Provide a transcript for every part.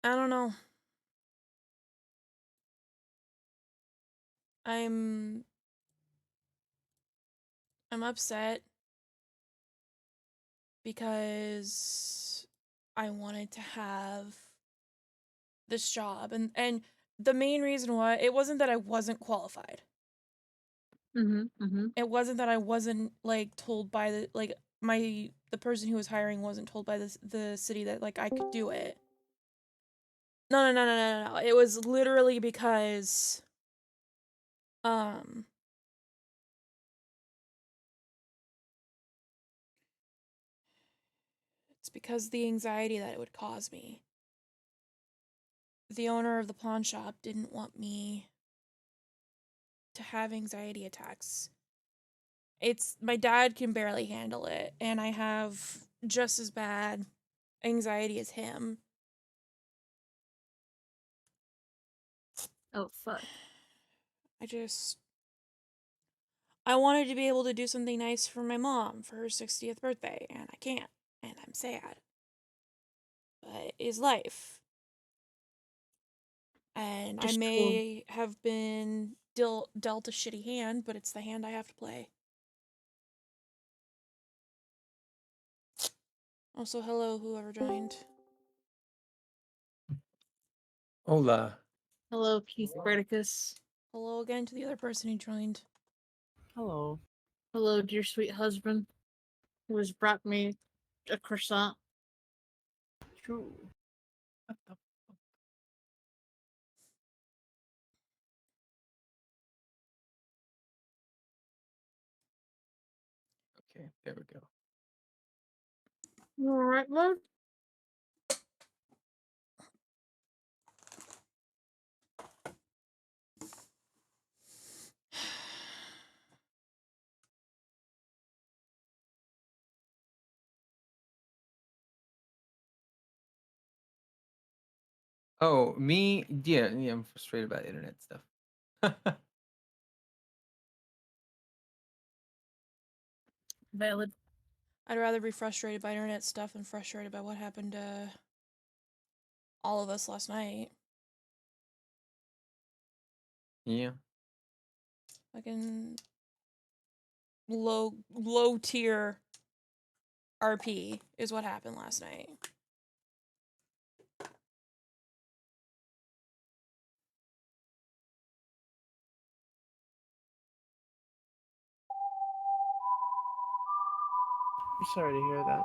I don't know. I'm upset because I wanted to have this job, and the main reason why it wasn't that I wasn't qualified. It wasn't that I wasn't like told by the person who was hiring wasn't told by the city that like I could do it. No. It was literally because um it's because the anxiety that it would cause me. The owner of the pawn shop didn't want me to have anxiety attacks. It's my dad can barely handle it, and I have just as bad anxiety as him. Oh, fuck. I wanted to be able to do something nice for my mom for her 60th birthday, and I can't, and I'm sad. But it's life. And I Just cool. may have been dealt a shitty hand, but it's the hand I have to play. Also, hello, whoever joined. Hola. Hello, Keith Bredicus. Hello again to the other person who joined. Hello. Hello, dear sweet husband, who has brought me a croissant. True. What the Okay, there we go. You alright, love? Oh, me? Yeah, I'm frustrated about internet stuff. Valid. I'd rather be frustrated by internet stuff than frustrated by what happened to all of us last night. Yeah. Fucking low tier RP is what happened last night. I'm sorry to hear that.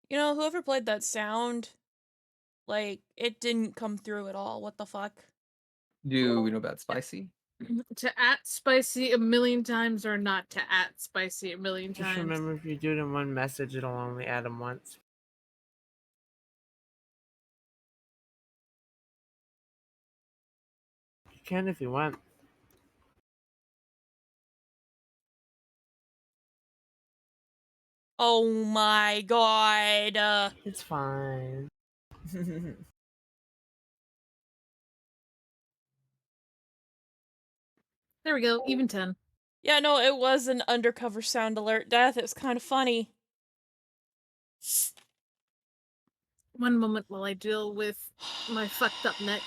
You know, whoever played that sound, like, it didn't come through at all. What the fuck? Do we know about spicy? To at spicy a million times or not to at spicy a million Just times. remember, if you do it in one message, it'll only add them once. You can if you want. Oh my god. It's fine. There we go, even 10. Yeah, no, it was an undercover sound alert death. It was kind of funny. One moment while I deal with my fucked up neck.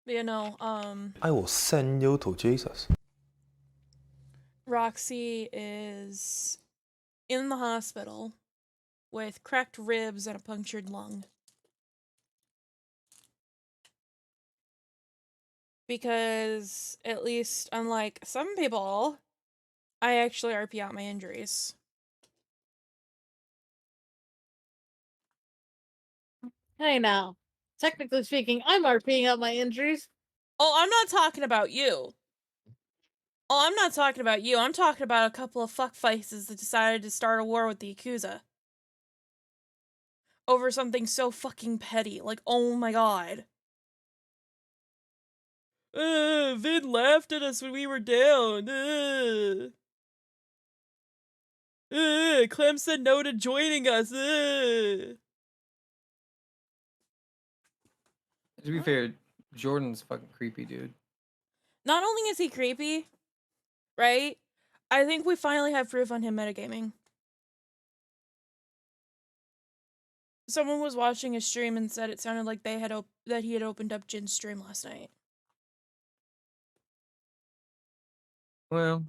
But you know, I will send you to Jesus. Roxy is in the hospital with cracked ribs and a punctured lung. Because, at least, unlike some people, I actually RP out my injuries. Hey now. Technically speaking, I'm RPing out my injuries. Oh, I'm not talking about you. Oh, I'm not talking about you. I'm talking about a couple of fuckfaces that decided to start a war with the Yakuza. over something so fucking petty. Like, oh my god. Vin laughed at us when we were down. Clem said no to joining us. To be fair, Jordan's fucking creepy, dude. Not only is he creepy, right? I think we finally have proof on him metagaming. Someone was watching his stream and said it sounded like they had that he had opened up Jin's stream last night. Well,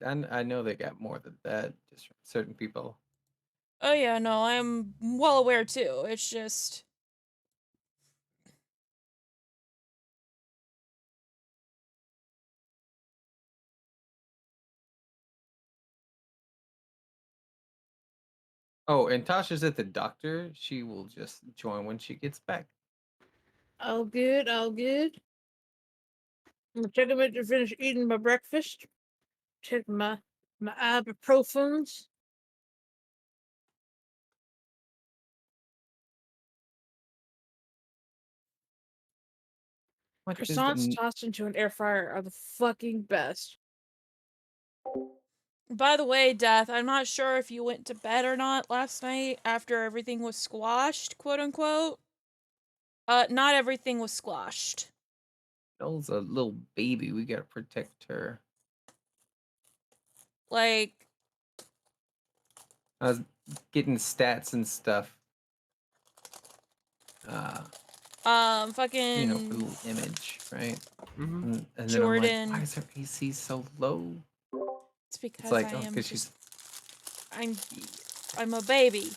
I know they got more than that, just from certain people. Oh yeah, no, I'm well aware too. It's just... Oh, and Tasha's at the doctor. She will just join when she gets back. All good, all good. I'm gonna take a minute to finish eating my breakfast. Take my ibuprofens. What is Croissants the tossed into an air fryer are the fucking best. By the way, Death, I'm not sure if you went to bed or not last night after everything was squashed, quote unquote. Not everything was squashed. Belle's a little baby. We gotta protect her. Like, I was getting stats and stuff. fucking You know, for the little image, right? Mm-hmm. And then Jordan. I'm like, why is her AC so low? It's because It's like, I oh, am because just... she's I'm a baby.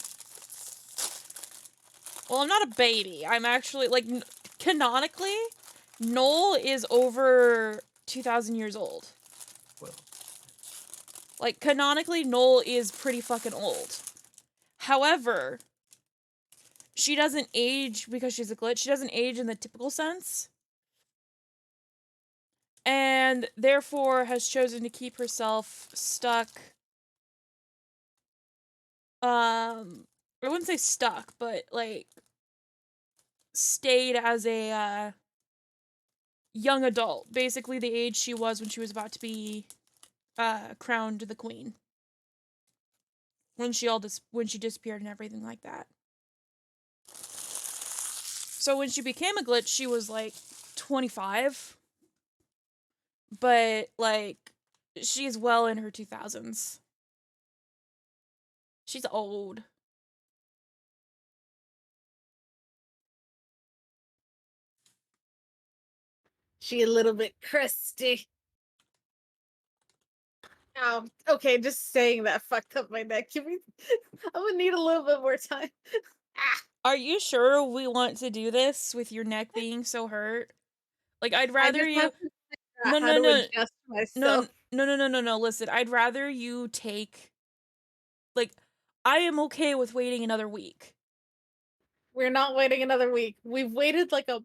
Well, I'm not a baby. I'm actually, like, canonically, Noel is over 2,000 years old. well. Like, canonically, Noel is pretty fucking old. However, she doesn't age because she's a glitch. She doesn't age in the typical sense. And therefore has chosen to keep herself stuck. I wouldn't say stuck, but, like, stayed as a, young adult. Basically the age she was when she was about to be, crowned the queen. When she disappeared and everything like that. So when she became a glitch, she was, like, 25. But, like, she's well in her 2000s. She's old. She a little bit crusty. Oh, okay, just saying that fucked up my neck. Give me I'm gonna need a little bit more time. Are you sure we want to do this with your neck being so hurt? Like, I'd I rather just you... have to figure out No, how no, to no. adjust No, myself. no. Listen, I'd rather you take... Like, I am okay with waiting another week. We're not waiting another week. We've waited like a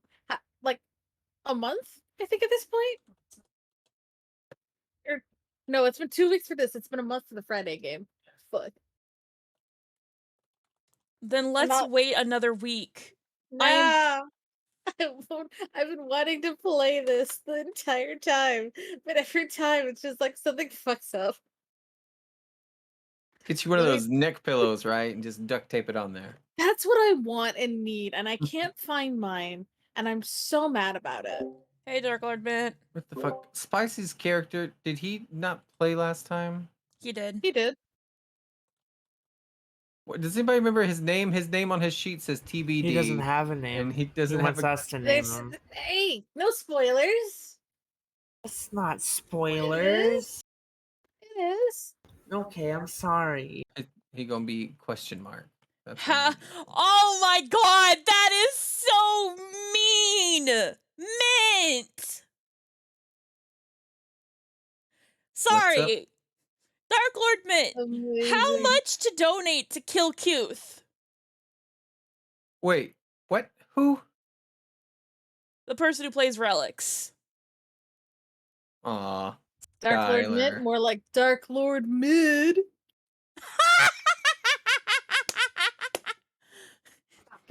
month, I think, at this point. Or no, it's been 2 weeks for this. It's been a month for the Friday game. Fuck. Then let's not- wait another week. Nah. I've been wanting to play this the entire time, but every time it's just like something fucks up. Get you one of Let me- those neck pillows, right? And just duct tape it on there. That's what I want and need, and I can't find mine, and I'm so mad about it. Hey, Dark Lord Bent. What the fuck? Spicy's character, did he not play last time? He did. He did. What, does anybody remember his name? His name on his sheet says TBD. He doesn't have a name. And he doesn't have wants a... us to name There's him. hey, no spoilers. It's not spoilers. It is. Okay, I'm sorry. He gonna be question mark. That's Ha! Oh my god, that is so mean! Mint! Sorry. Dark Lord Mint, how Amazing. much to donate to kill Cuth? Wait, what? Who? The person who plays Relics. Aw. Dark Lord Skylar. Mid, more like Dark Lord Mid.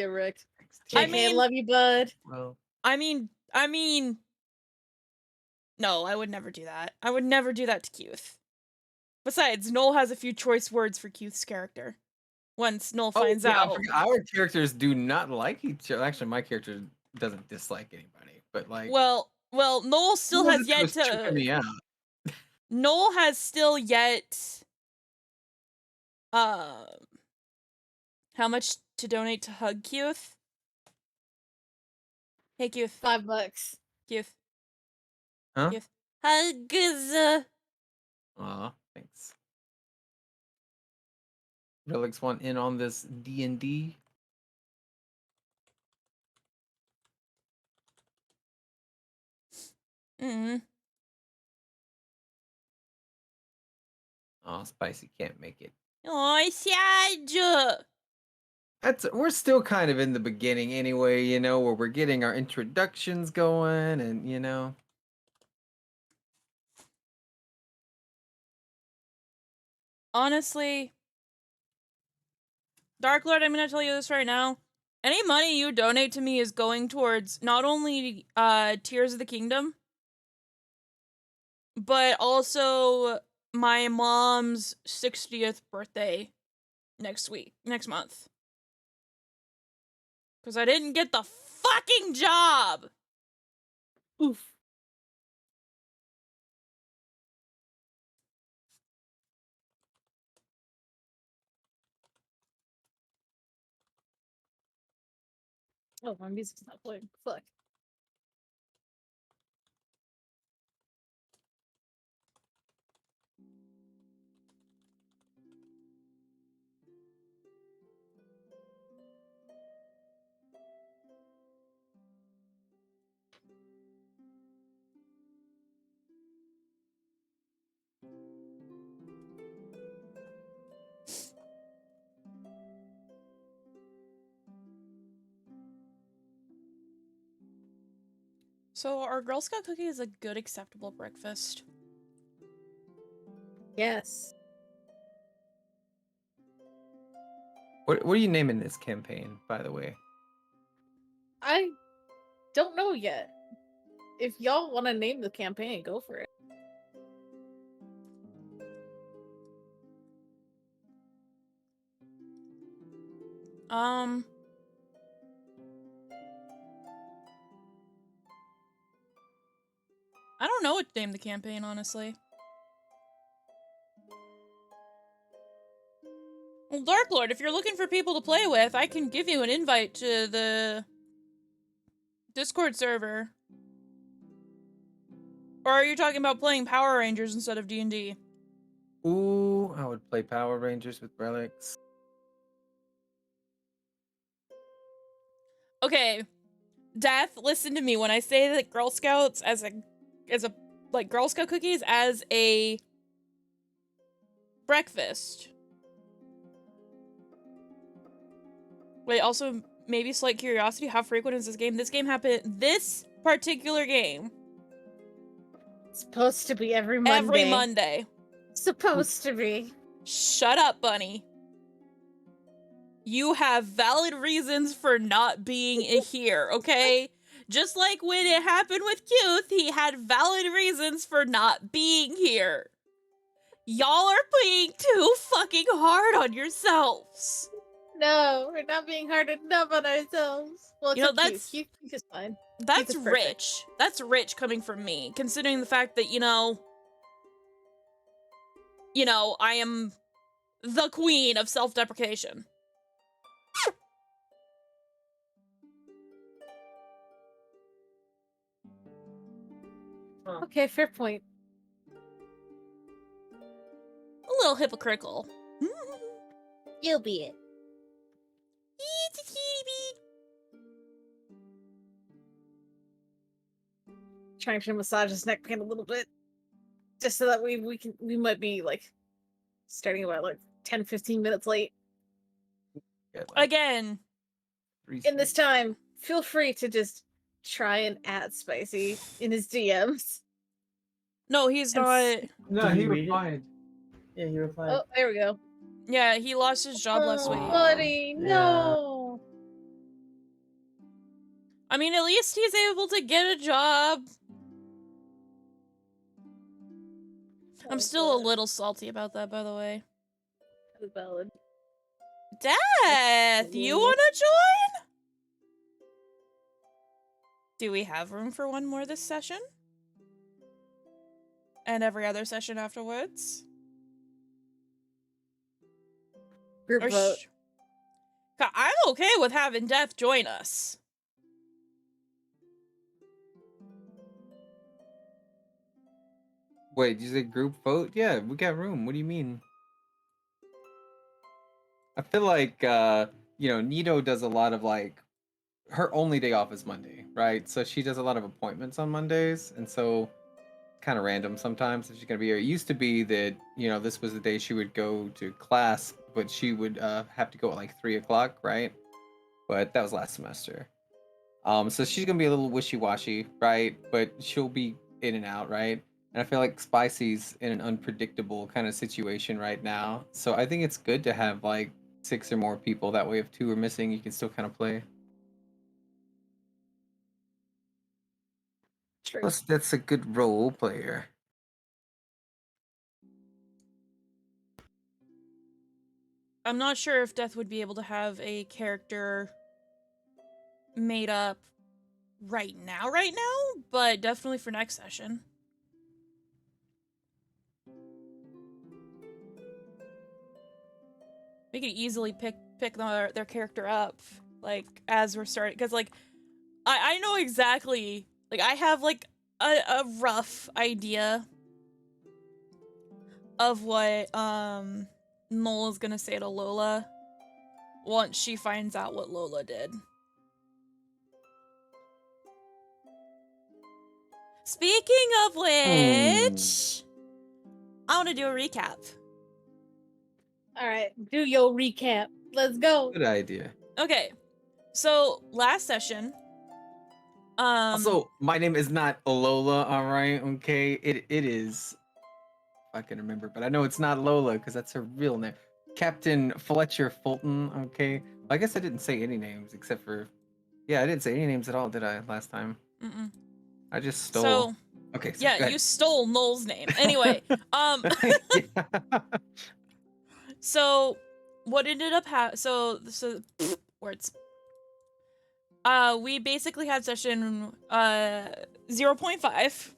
Get wrecked. I JK, mean- love you, bud. Well, I mean, no, I would never do that. I would never do that to Keith. Besides, Noel has a few choice words for Keith's character. Once Noel finds yeah, I out. forgot, our characters do not like each other. Actually, my character doesn't dislike anybody, but like, Well, Noel still he has yet was tripping to. me out. Noel has still yet. How much to donate to Hug Keith? Hey, Keith. $5. Keith. Huh? Keith. Hugs. Aw, thanks. Relics want in on this DND. Mm. Oh, Spicy can't make it. Oh, sad. We're still kind of in the beginning anyway, you know, where we're getting our introductions going and, you know. Honestly, Dark Lord, I'm gonna tell you this right now. Any money you donate to me is going towards not only Tears of the Kingdom, but also my mom's 60th birthday next month. Because I didn't get the fucking job! Oof. Oh, my music's not playing. Fuck. So, are Girl Scout cookies a good, acceptable breakfast? Yes. What are you naming this campaign, by the way? I don't know yet. If y'all want to name the campaign, go for it. I don't know what to name the campaign, honestly. Well, Dark Lord, if you're looking for people to play with, I can give you an invite to the Discord server. Or are you talking about playing Power Rangers instead of D&D? Ooh, I would play Power Rangers with Relics. Okay, Death, listen to me when I say that Girl Scouts as a like Girl Scout cookies as a breakfast. Wait, also maybe slight curiosity, how frequent is this game? This particular game It's supposed to be every Monday. every Monday. Supposed to be. Shut up, Bunny. You have valid reasons for not being here, okay? Just like when it happened with Cuth, he had valid reasons for not being here. Y'all are being too fucking hard on yourselves. No, we're not being hard enough on ourselves. Well, You know, that's cute. Cute is fine. That's is perfect. rich. That's rich coming from me, considering the fact that, you know, I am the queen of self-deprecation. Okay, fair point. A little hypocritical. You'll be it. It's a kitty bee. Trying to massage his neck pain a little bit, just so that we might be like starting about like 10-15 minutes late. Yeah, like Again, In this time, feel free to just try and add Spicy in his DMs. no, he's And not. no, Did he you read it? replied. Yeah, you replied. Oh, there we go. Yeah, he lost his job last Oh, week. buddy, Yeah. no. I mean, at least he's able to get a job. I'm still a little salty about that, by the way. That's valid. Death, you wanna join? Do we have room for one more this session? And every other session afterwards? Group Or vote. I'm okay with having Death join us. Wait, did you say group vote? Yeah, we got room. What do you mean? I feel like Nito does a lot of like her only day off is Monday, right? So she does a lot of appointments on Mondays, and so kind of random sometimes if she's gonna be here. It used to be that this was the day she would go to class, but she would have to go at like 3 o'clock, right? But that was last semester. So she's gonna be a little wishy-washy, right? But she'll be in and out, right? And I feel like Spicy's in an unpredictable kind of situation right now. So I think it's good to have like 6 or more people. That way, if 2 are missing, you can still kind of play. True. Plus, that's a good role player. I'm not sure if Death would be able to have a character made up right now, but definitely for next session. We could easily pick their character up, like, as we're starting, because, like, I know exactly, like, I have, like, a rough idea of what, Nola's gonna say to Lola once she finds out what Lola did. Speaking of which, I want to do a recap. Alright, do your recap. Let's go. Good idea. Okay, so last session, Also, my name is not Lola, all right? Okay, it is. I can remember, but I know it's not Lola because that's her real name. Captain Fletcher Fulton. Okay, I guess I didn't say any names except for, I didn't say any names at all, did I? Last time, I just stole. So, okay, so yeah, you stole Noel's name. Anyway, yeah. so what ended up so words. We basically had session 0.5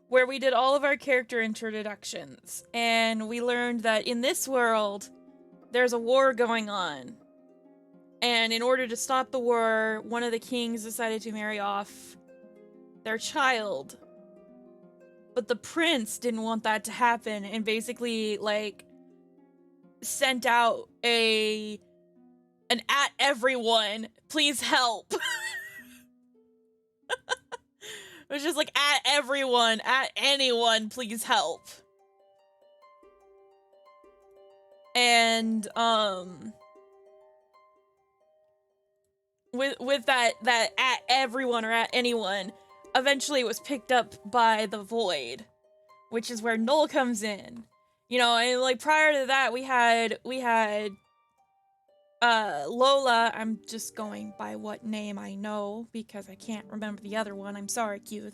where we did all of our character introductions, and we learned that in this world there's a war going on. And in order to stop the war, one of the kings decided to marry off their child. But the prince didn't want that to happen and basically, like, sent out an at everyone, please help. It was just like, at everyone, at anyone, please help. And, with that at everyone or at anyone, eventually it was picked up by the Void, which is where Noel comes in. And like prior to that, we had Lola. I'm just going by what name I know because I can't remember the other one. I'm sorry, Keith.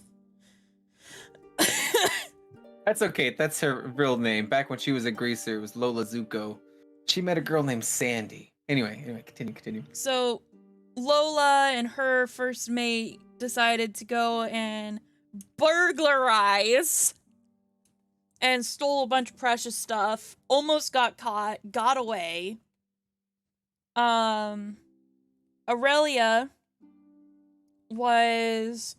That's okay. That's her real name. Back when she was a greaser, it was Lola Zuko. She met a girl named Sandy. Anyway, continue. So Lola and her first mate decided to go and burglarize and stole a bunch of precious stuff. Almost got caught, got away. Aurelia was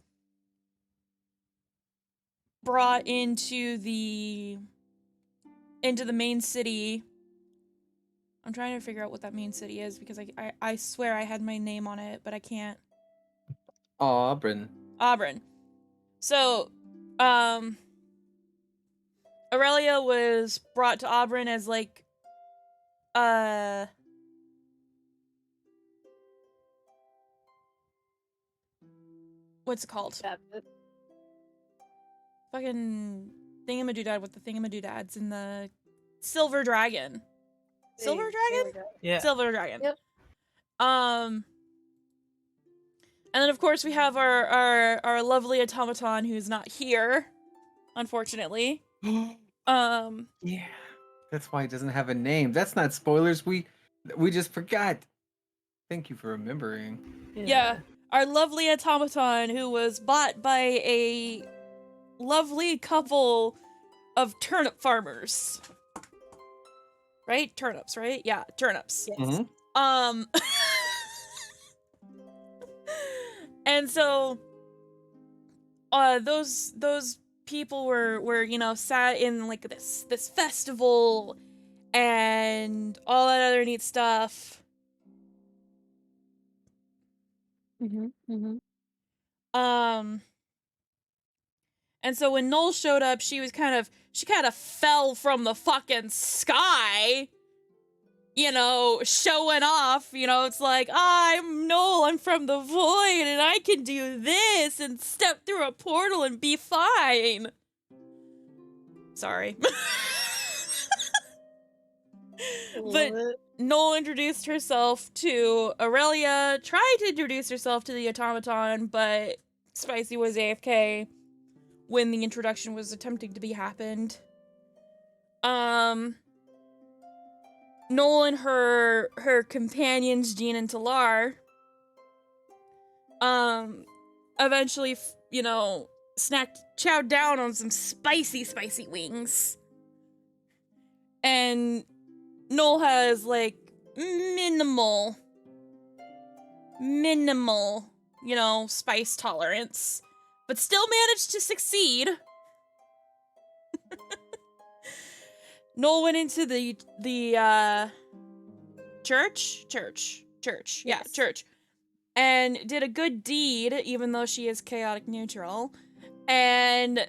brought into the main city. I'm trying to figure out what that main city is because I swear I had my name on it, but I can't. Auburn. So, Aurelia was brought to Auburn as, like, what's it called? Fucking thingamadoo-dad with the thingamadoo-dads in the Silver Dragon. Silver Dragon? Yeah. Silver Dragon. Yep. And then of course we have our lovely automaton who's not here, unfortunately. Yeah, that's why it doesn't have a name. That's not spoilers. We just forgot. Thank you for remembering. Yeah, our lovely automaton who was bought by a lovely couple of turnip farmers. Right? Turnips, right? Yeah, turnips. Yes. Mhm. And so those people were sat in like this festival and all that other neat stuff. Um and so when Noel showed up, she kind of fell from the fucking sky. Showing off, it's like, I'm Noel, I'm from the void, and I can do this and step through a portal and be fine. Sorry. But Noel introduced herself to Aurelia, tried to introduce herself to the automaton, but Spicy was AFK when the introduction was attempting to be happened. Noel and her companions, Jean and Talar, eventually, chowed down on some spicy wings. And Noel has, like, minimal, spice tolerance, but still managed to succeed. Noel went into the church, Yes. church, and did a good deed, even though she is chaotic neutral. And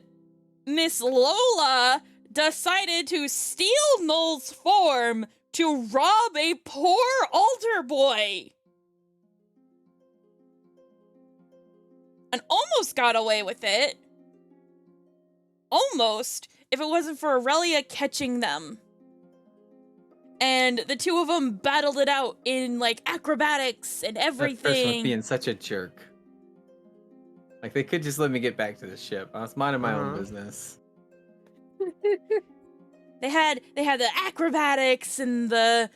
Miss Lola decided to steal Noel's form to rob a poor altar boy. And almost got away with it. Almost, if it wasn't for Aurelia catching them. And the two of them battled it out in, like, acrobatics and everything. That person was being such a jerk. Like, they could just let me get back to the ship. I was minding my own business. They had the acrobatics and the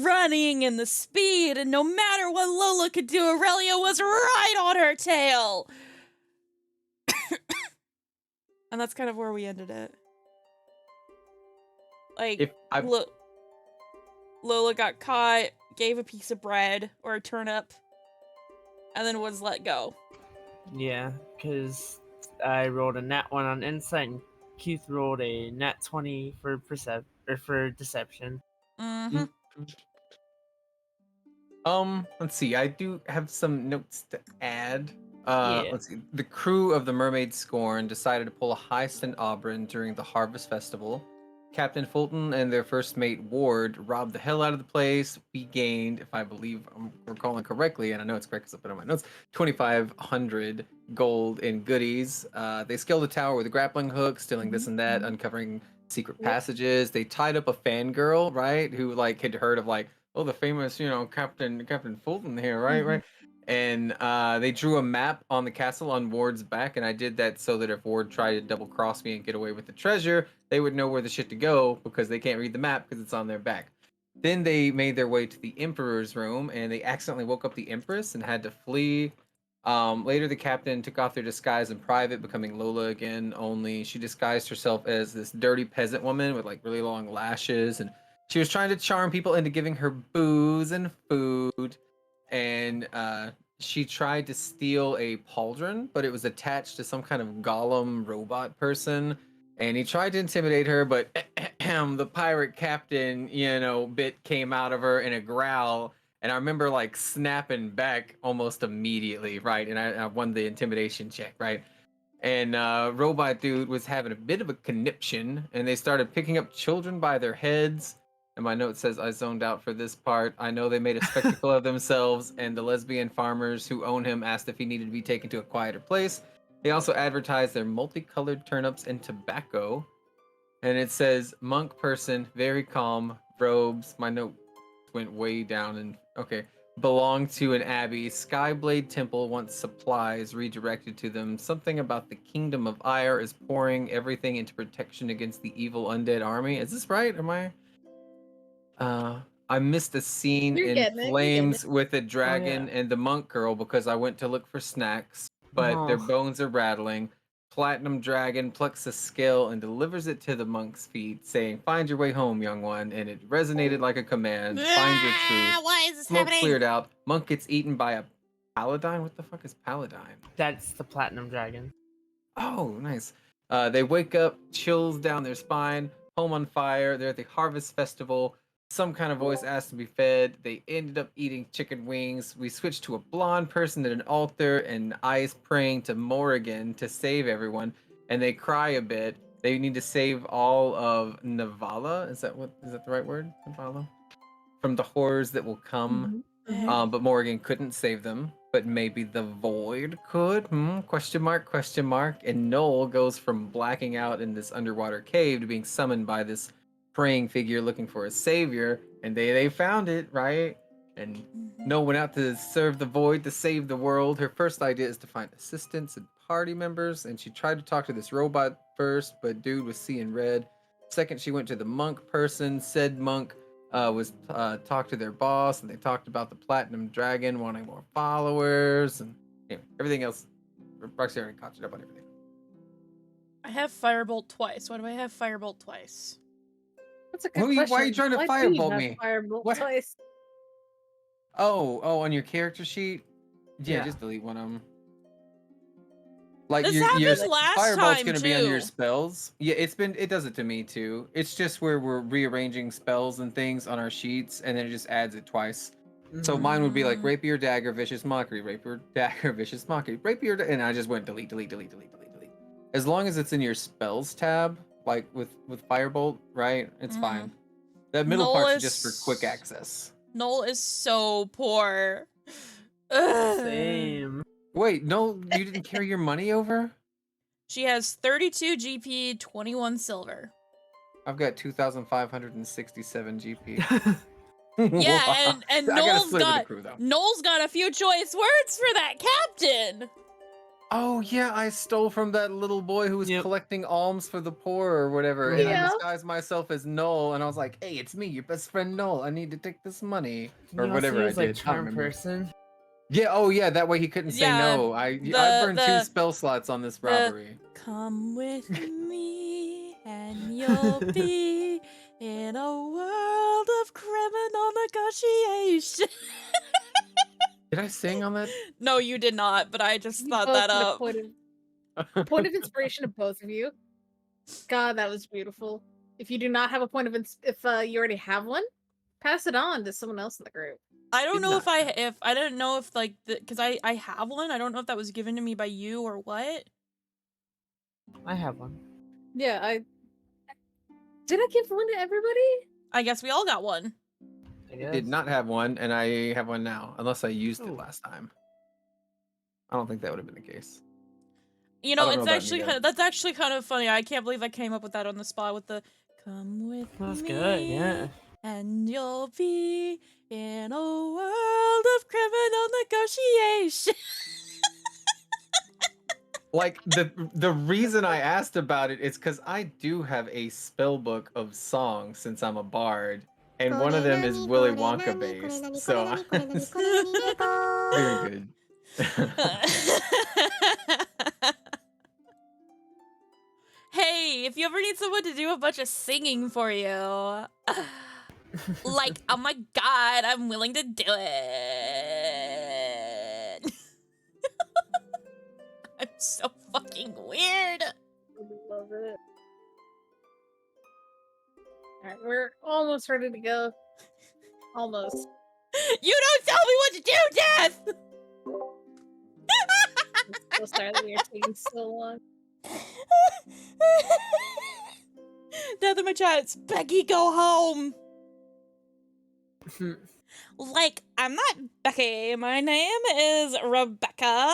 running and the speed, and no matter what Lola could do, Aurelia was right on her tail. And that's kind of where we ended it. Like, Lola got caught, gave a piece of bread or a turnip, and then was let go. Yeah, because I rolled a nat 1 on insight, and Keith rolled a nat 20 for for deception. Mm-hmm. Let's see. I do have some notes to add. Yeah. Let's see. The crew of the Mermaid Scorn decided to pull a heist in Auburn during the Harvest Festival. Captain Fulton and their first mate Ward robbed the hell out of the place. We gained, if I believe I'm recalling correctly, and I know it's correct because I put it on my notes, 2,500 gold in goodies. They scaled the tower with a grappling hook, stealing this and that, uncovering secret passages. They tied up a fangirl, right, who like had heard of like, oh, the famous, Captain Fulton here, right, right. And they drew a map on the castle on Ward's back, and I did that so that if Ward tried to double cross me and get away with the treasure, they would know where the shit to go because they can't read the map because it's on their back. Then they made their way to the Emperor's room, and they accidentally woke up the Empress and had to flee. Later, the captain took off their disguise in private, becoming Lola again. Only she disguised herself as this dirty peasant woman with like really long lashes, and she was trying to charm people into giving her booze and food. And she tried to steal a pauldron, but it was attached to some kind of golem robot person. And he tried to intimidate her, but the pirate captain, bit came out of her in a growl. And I remember like snapping back almost immediately, right? And I won the intimidation check, right? And robot dude was having a bit of a conniption, and they started picking up children by their heads. And my note says I zoned out for this part. I know they made a spectacle of themselves, and the lesbian farmers who own him asked if he needed to be taken to a quieter place. They also advertised their multicolored turnips and tobacco. And it says monk person, very calm, robes. My note went way down, and okay. belong to an abbey. Skyblade Temple wants supplies redirected to them. Something about the Kingdom of Ire is pouring everything into protection against the evil undead army. Is this right? Am I? I missed a scene You're in getting it. You're getting flames it. with a dragon and the monk girl because I went to look for snacks, but their bones are rattling. Platinum Dragon plucks a scale and delivers it to the monk's feet, saying, "Find your way home, young one." And it resonated like a command. Find your truth. Why is this Smoke happening? cleared out. Monk gets eaten by a paladine. What the fuck is paladine? That's the Platinum Dragon. Oh, nice. They wake up, chills down their spine, home on fire. They're at the harvest festival. Some kind of voice asked to be fed. They ended up eating chicken wings. We switched to a blonde person at an altar and eyes praying to Morrigan to save everyone. And they cry a bit. They need to save all of Navala. Is that the right word? Navala? From the horrors that will come. But Morrigan couldn't save them. But maybe the void could? Question mark, question mark. And Noel goes from blacking out in this underwater cave to being summoned by this praying figure looking for a savior. And they found it, right? And Noel went out to serve the void, to save the world. Her first idea is to find assistants and party members. And she tried to talk to this robot first, but dude was seeing red. Second, she went to the monk person. Said monk was talked to their boss, and they talked about the Platinum Dragon wanting more followers, and everything else. Roxy already caught it up on everything. I have Firebolt twice. Why do I have Firebolt twice? That's a good question. Why are you trying to Why do you firebolt have me? Firebolt What? twice? Oh, on your character sheet? Yeah, Yeah. just delete one of them. Like This your happened last firebolt's time, gonna be under your too. spells. Yeah, it does it to me too. It's just where we're rearranging spells and things on our sheets, and then it just adds it twice. So mine would be like rapier, dagger, vicious mockery, rapier, dagger, vicious mockery, rapier, and I just went delete. As long as it's in your spells tab, like with firebolt, right? It's fine. That middle part's just for quick access. Noel is so poor. Ugh. Same. Wait, no, you didn't carry your money over? She has 32 GP, 21 silver. I've got 2,567 GP. Yeah, and I gotta split with the crew though. Noel's got a few choice words for that captain. Oh yeah, I stole from that little boy who was collecting alms for the poor or whatever, and I disguised myself as Noel, and I was like, "Hey, it's me, your best friend Noel. I need to take this money or whatever I did." Like I don't charm remember. person. Yeah. Oh yeah, that way he couldn't say no. I burned 2 spell slots on this robbery. Come with me, and you'll be in a world of criminal negotiation. Did I sing on that? No, you did not, but I just thought Both that had a up. point of inspiration of both of you. God, that was beautiful. If you do not have a point of if you already have one, pass it on to someone else in the group. I don't know if I didn't know if like because I have one. I don't know if that was given to me by you or what. I have one. Yeah, did I give one to everybody? I guess we all got one. I did not have one, and I have one now, unless I used it last time. I don't think that would have been the case. You know, it's actually that's actually kind of funny. I can't believe I came up with that on the spot with the "come with That's me." good, yeah. And you'll be in a world of criminal negotiation. Like the reason I asked about it is because I do have a spell book of songs since I'm a bard, and one of them is Willy Wonka based. So very good. Hey, if you ever need someone to do a bunch of singing for you, like, oh my god, I'm willing to do it. I'm so fucking weird. I love it. Alright, we're almost ready to go. Almost. You don't tell me what to do, Death! I'm so sorry that we are taking so long. Death in my chat, it's Becky, go home! Like, I'm not Becky, my name is Rebecca.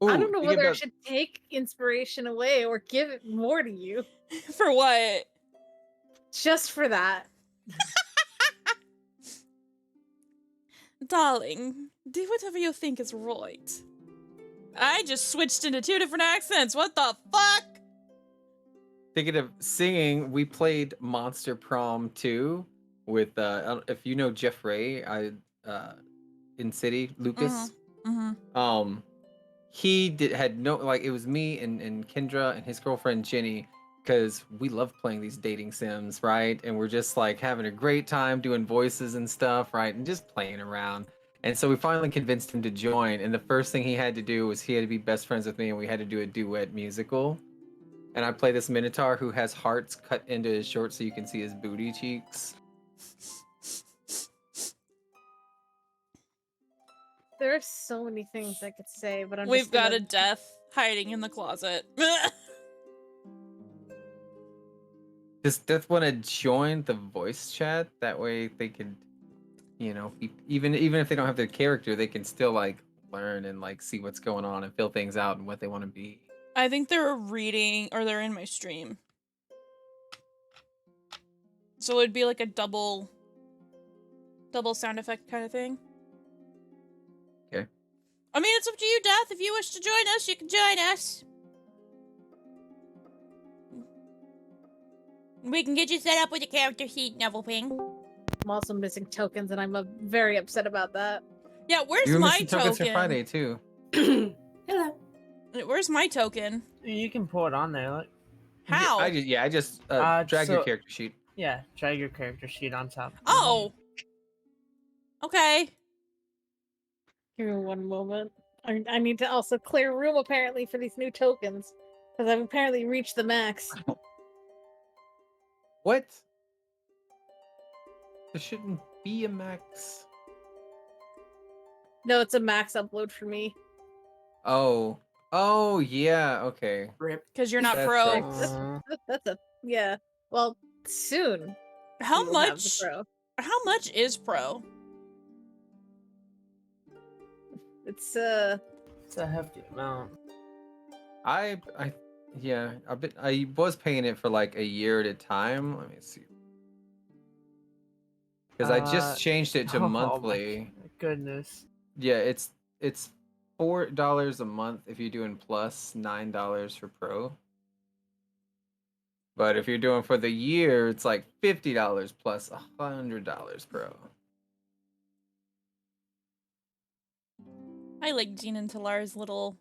Ooh, I don't know whether I should take inspiration away or give it more to you. For what? Just for that. Darling, do whatever you think is right. I just switched into 2 different accents. What the fuck? Thinking of singing, we played Monster Prom 2 with if you know Jeff Ray, in City, Lucas. He had no, like, it was me and Kendra and his girlfriend Jenny, because we love playing these dating sims, right? And we're just like having a great time doing voices and stuff, right? And just playing around. And so we finally convinced him to join. And the first thing he had to do was he had to be best friends with me, and we had to do a duet musical. And I play this Minotaur who has hearts cut into his shorts so you can see his booty cheeks. There are so many things I could say, but We've just got gonna... a death hiding in the closet. Does Death want to join the voice chat? That way they can, even if they don't have their character, they can still like learn and like see what's going on and fill things out and what they want to be. I think they're reading, or they're in my stream. So it'd be like a double sound effect kind of thing. Okay. I mean, it's up to you, Death. If you wish to join us, you can join us. We can get you set up with a character sheet, Neville. I'm also missing tokens, and I'm very upset about that. Yeah, where's You were my missing tokens for token? Friday too. Hello. Where's my token? You can pull it on there. Like, How? I just drag your character sheet. yeah, drag your character sheet on top. Oh. Okay. Give me one moment. I need to also clear room, apparently, for these new tokens. Because I've apparently reached the max. What? There shouldn't be a max. No, it's a max upload for me. Oh yeah, okay. Rip. Because you're not That pro. sucks. That's a... Yeah. Well, soon. How we will have the much? pro. How much is pro? It's It's a hefty amount. I was paying it for like a year at a time. Let me see. Because I just changed it to oh monthly. My goodness. Yeah, it's $4 a month if you're doing plus, $9 for pro. But if you're doing for the year, it's like $50 plus $100 pro. I like Jean and Talar's little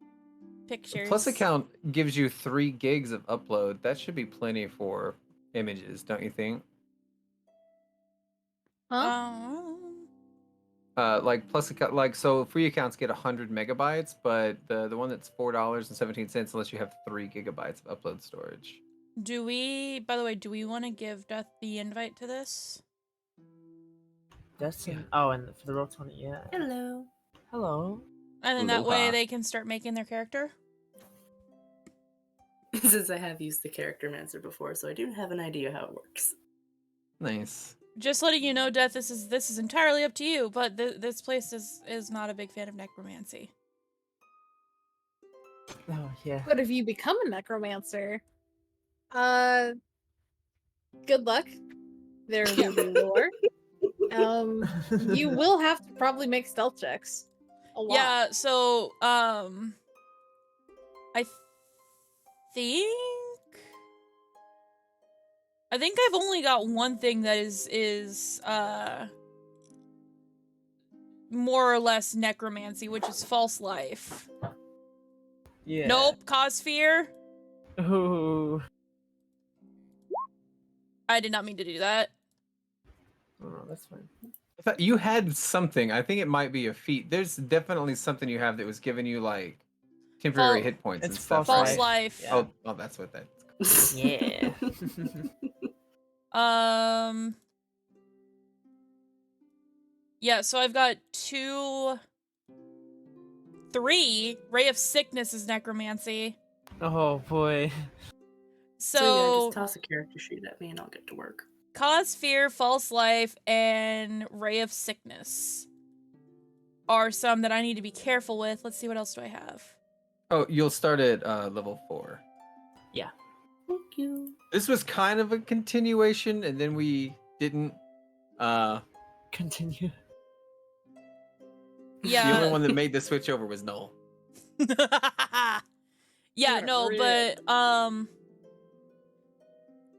The pictures. Plus account gives you 3 gigs of upload. That should be plenty for images, don't you think? huh? Like Plus account, like, so free accounts get 100 megabytes, but the one that's $4.17 unless you have 3 gigabytes of upload storage. By the way, do we want to give Death the invite to this? That's Yeah. and for the Roll20, yeah. Hello. Hello. And then that way Aloha. they can start making their character? Since I have used the character mancer before, so I do have an idea how it works. Nice. Just letting you know, Death, this is entirely up to you, but this place is not a big fan of necromancy. Oh yeah. But if you become a necromancer, good luck. There will be lore. You will have to probably make stealth checks. A lot. Yeah, so I think I've only got one thing that is more or less necromancy, which is false life. Yeah. Nope, cause fear. Ooh. I did not mean to do that. Oh, that's fine. I thought you had something. I think it might be a feat. There's definitely something you have that was giving you like temporary Fal- hit points It's and stuff. False right? life. Yeah. Oh, that's what that. Yeah. Yeah, so I've got 3. Ray of Sickness is necromancy. Oh boy. So yeah, So just toss a character sheet at me and I'll get to work. cause fear, false life, and Ray of Sickness are some that I need to be careful with. Let's see, what else do I have? Oh, you'll start at level 4. Thank you. This was kind of a continuation, and then we didn't. Continue. The Yeah. only one that made the switch over was Null. Yeah, Right, no, right. but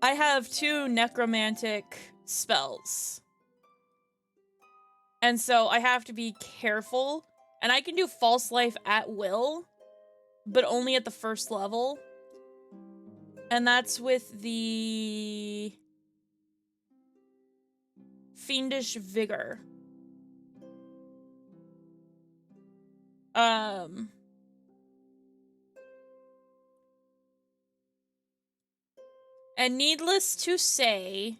I have 2 necromantic spells. And so I have to be careful. And I can do false life at will, but only at the first level. And that's with the Fiendish Vigor. And needless to say,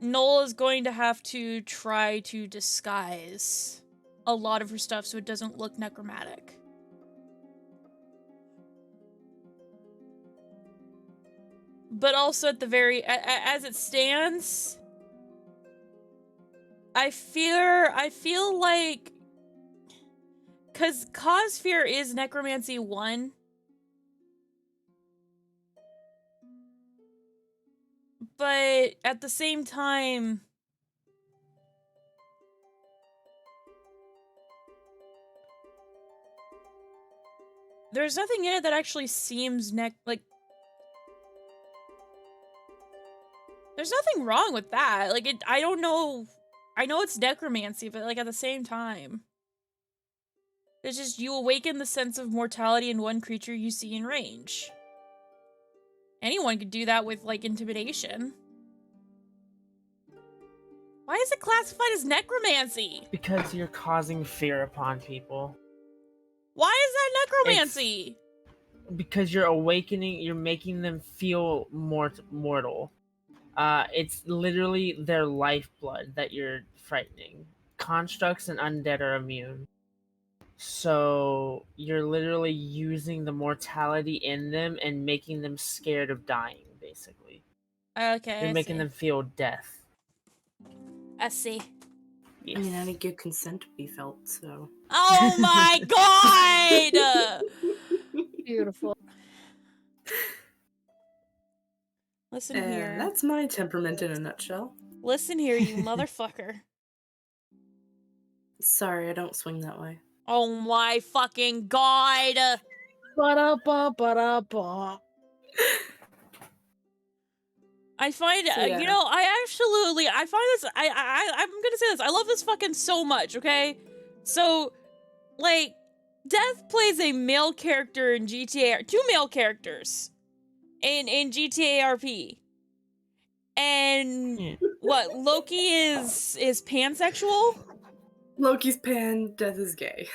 Noel is going to have to try to disguise a lot of her stuff so it doesn't look necromantic. But also at the as it stands, I feel like, cause Cause Fear is Necromancy 1. But at the same time, there's nothing in it that actually seems like, there's nothing wrong with that. Like, I don't know. I know it's necromancy, but like at the same time, it's just you awaken the sense of mortality in one creature you see in range. Anyone could do that with like intimidation. Why is it classified as necromancy? Because you're causing fear upon people. Why is that necromancy? Because you're awakening, you're making them feel mortal. It's literally their lifeblood that you're frightening. Constructs and undead are immune. So you're literally using the mortality in them and making them scared of dying, basically. Okay, You're I making see. them feel death. I see. I mean, any good consent to be felt, so. Oh my god! Beautiful. Listen And here. that's my temperament in a nutshell. Listen here, you motherfucker. Sorry, I don't swing that way. Oh my fucking god! Ba-da-ba, ba-da-ba. I find, So, yeah. you know, I find this, I'm gonna say this, I love this fucking so much, okay? So, like, Death plays a male character in GTA, 2 male characters in GTA RP. And Yeah. what, Loki is pansexual? Loki's pan, Death is gay.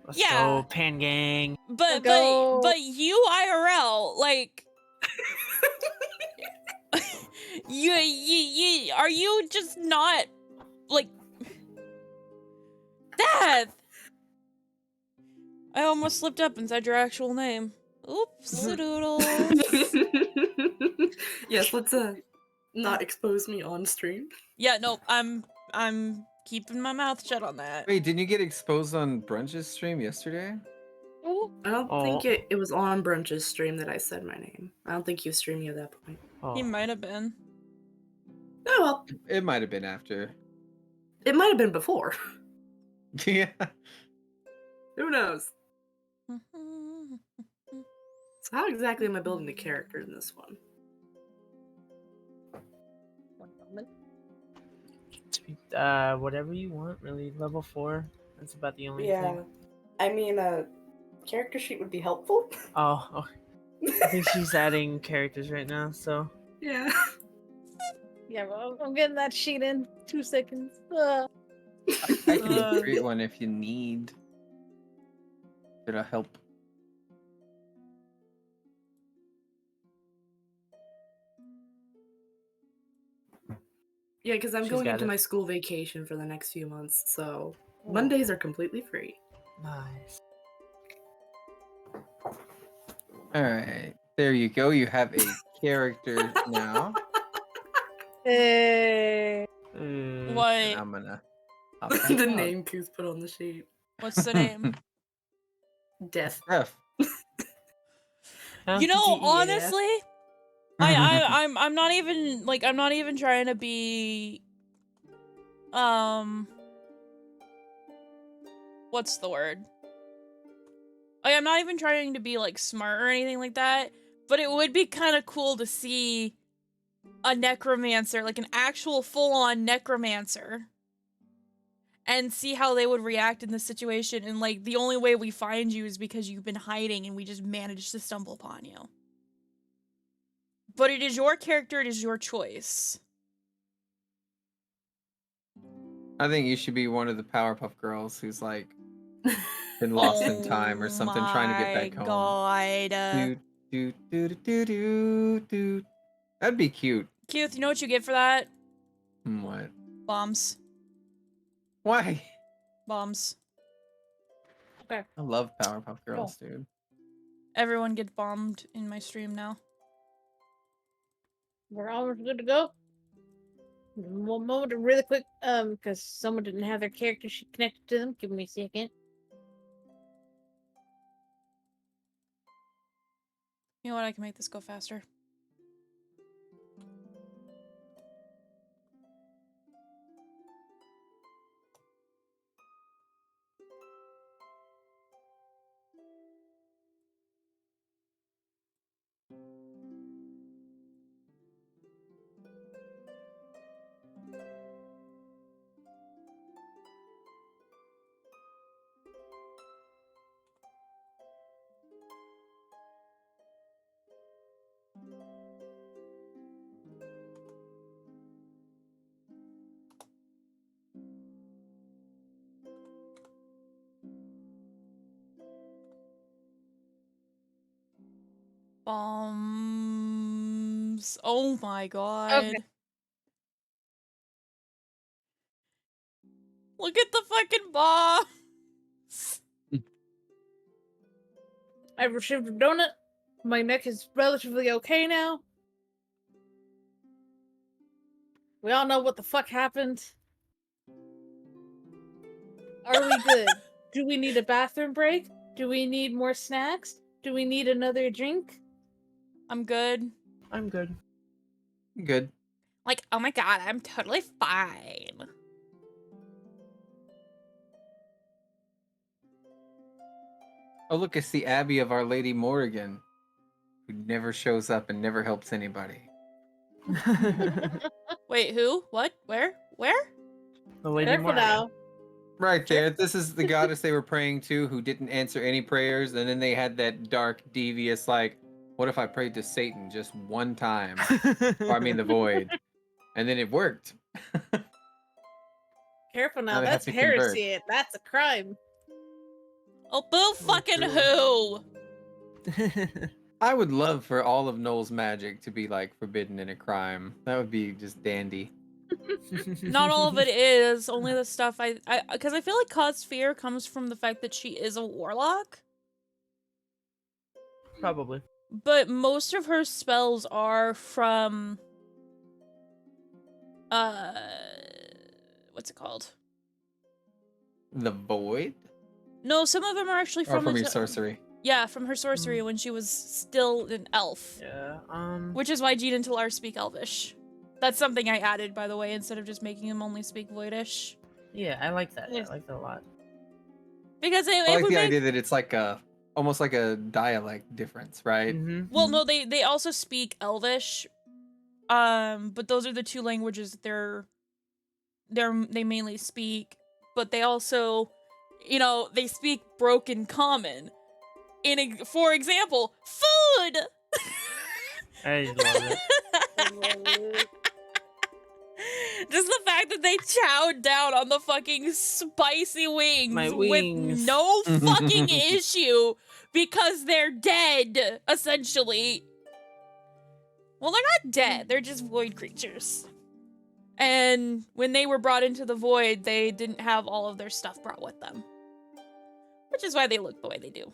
Let's Yeah. go, Pan Gang. But Go. you IRL, like, you are you just not like Death? I almost slipped up and said your actual name. Oops, doodles. Yes, let's not expose me on stream. Yeah, no, I'm keeping my mouth shut on that. Wait, didn't you get exposed on Brunch's stream yesterday? Oh, I don't think it was on Brunch's stream that I said my name. I don't think he was streaming at that point. He might have been. Oh well, It might have been after. it might have been before. Yeah. Who knows? So how exactly am I building the character in this one? one moment. Whatever you want, really. Level 4. That's about the only Yeah, thing. I mean, a character sheet would be helpful. Oh, I think she's adding characters right now, so. Yeah. Yeah, well, I'm getting that sheet in 2 seconds. I can create one if you need. It'll help. Yeah, because I'm She's going got into it. my school vacation for the next few months, so Oh. Mondays are completely free. Nice. Alright. There you go. You have a character now. Hey. And What? I'm gonna hop back The out. name Kooth put on the sheet. What's the name? Death. F. You know, DEA. honestly, I'm not even like I'm not even trying to be what's the word? Like, I'm not even trying to be like smart or anything like that, but it would be kind of cool to see a necromancer, like an actual full-on necromancer, and see how they would react in this situation. And like the only way we find you is because you've been hiding and we just managed to stumble upon you. But it is your character, it is your choice. I think you should be one of the Powerpuff Girls who's like been lost in time or something, trying to get back home. God. Do. That'd be cute. Keith, you know what you get for that? What? Bombs. Why? Bombs. I love Powerpuff Girls, dude. Everyone gets bombed in my stream now. We're almost good to go. One moment, really quick, because someone didn't have their character sheet connected to them. Give me a second. You know what? I can make this go faster. Bombs. Oh my god. Okay. Look at the fucking bombs. I've received a donut. My neck is relatively okay now. We all know what the fuck happened. Are we good? Do we need a bathroom break? Do we need more snacks? Do we need another drink? I'm good. I'm good. Good. Like, oh my god, I'm totally fine. Oh, look, it's the Abbey of Our Lady Morrigan, who never shows up and never helps anybody. Wait, who? What? Where? Where? The Lady Careful Morgan. now. Right there. This is the goddess they were praying to who didn't answer any prayers, and then they had that dark, devious, like, what if I prayed to Satan just one time? Or I mean the void. And then it worked. Careful Now now. they have That's to convert. heresy. That's a crime. Oh, boo fucking who? I would love for all of Noel's magic to be like forbidden in a crime. That would be just dandy. Not all of it is. Only the stuff because I feel like Cause Fear comes from the fact that she is a warlock. Probably. But most of her spells are from what's it called? The void? No, some of them are actually Or from from your sorcery? Yeah, from her sorcery when she was still an elf. Yeah. Which is why Jean and Talar speak Elvish. That's something I added, by the way, instead of just making them only speak Voidish. Yeah, I like that. Yes. I like that a lot. Because it I like would the make... idea that it's like almost like a dialect difference, right? Mm-hmm. Well, no, they also speak Elvish. But those are the two languages that they mainly speak. But they also, you know, they speak broken common. For example, food. I love it. Just the fact that they chowed down on the fucking spicy wings, My wings. with no fucking issue because they're dead, essentially. Well, they're not dead. They're just void creatures. And when they were brought into the void, they didn't have all of their stuff brought with them. Which is why they look the way they do.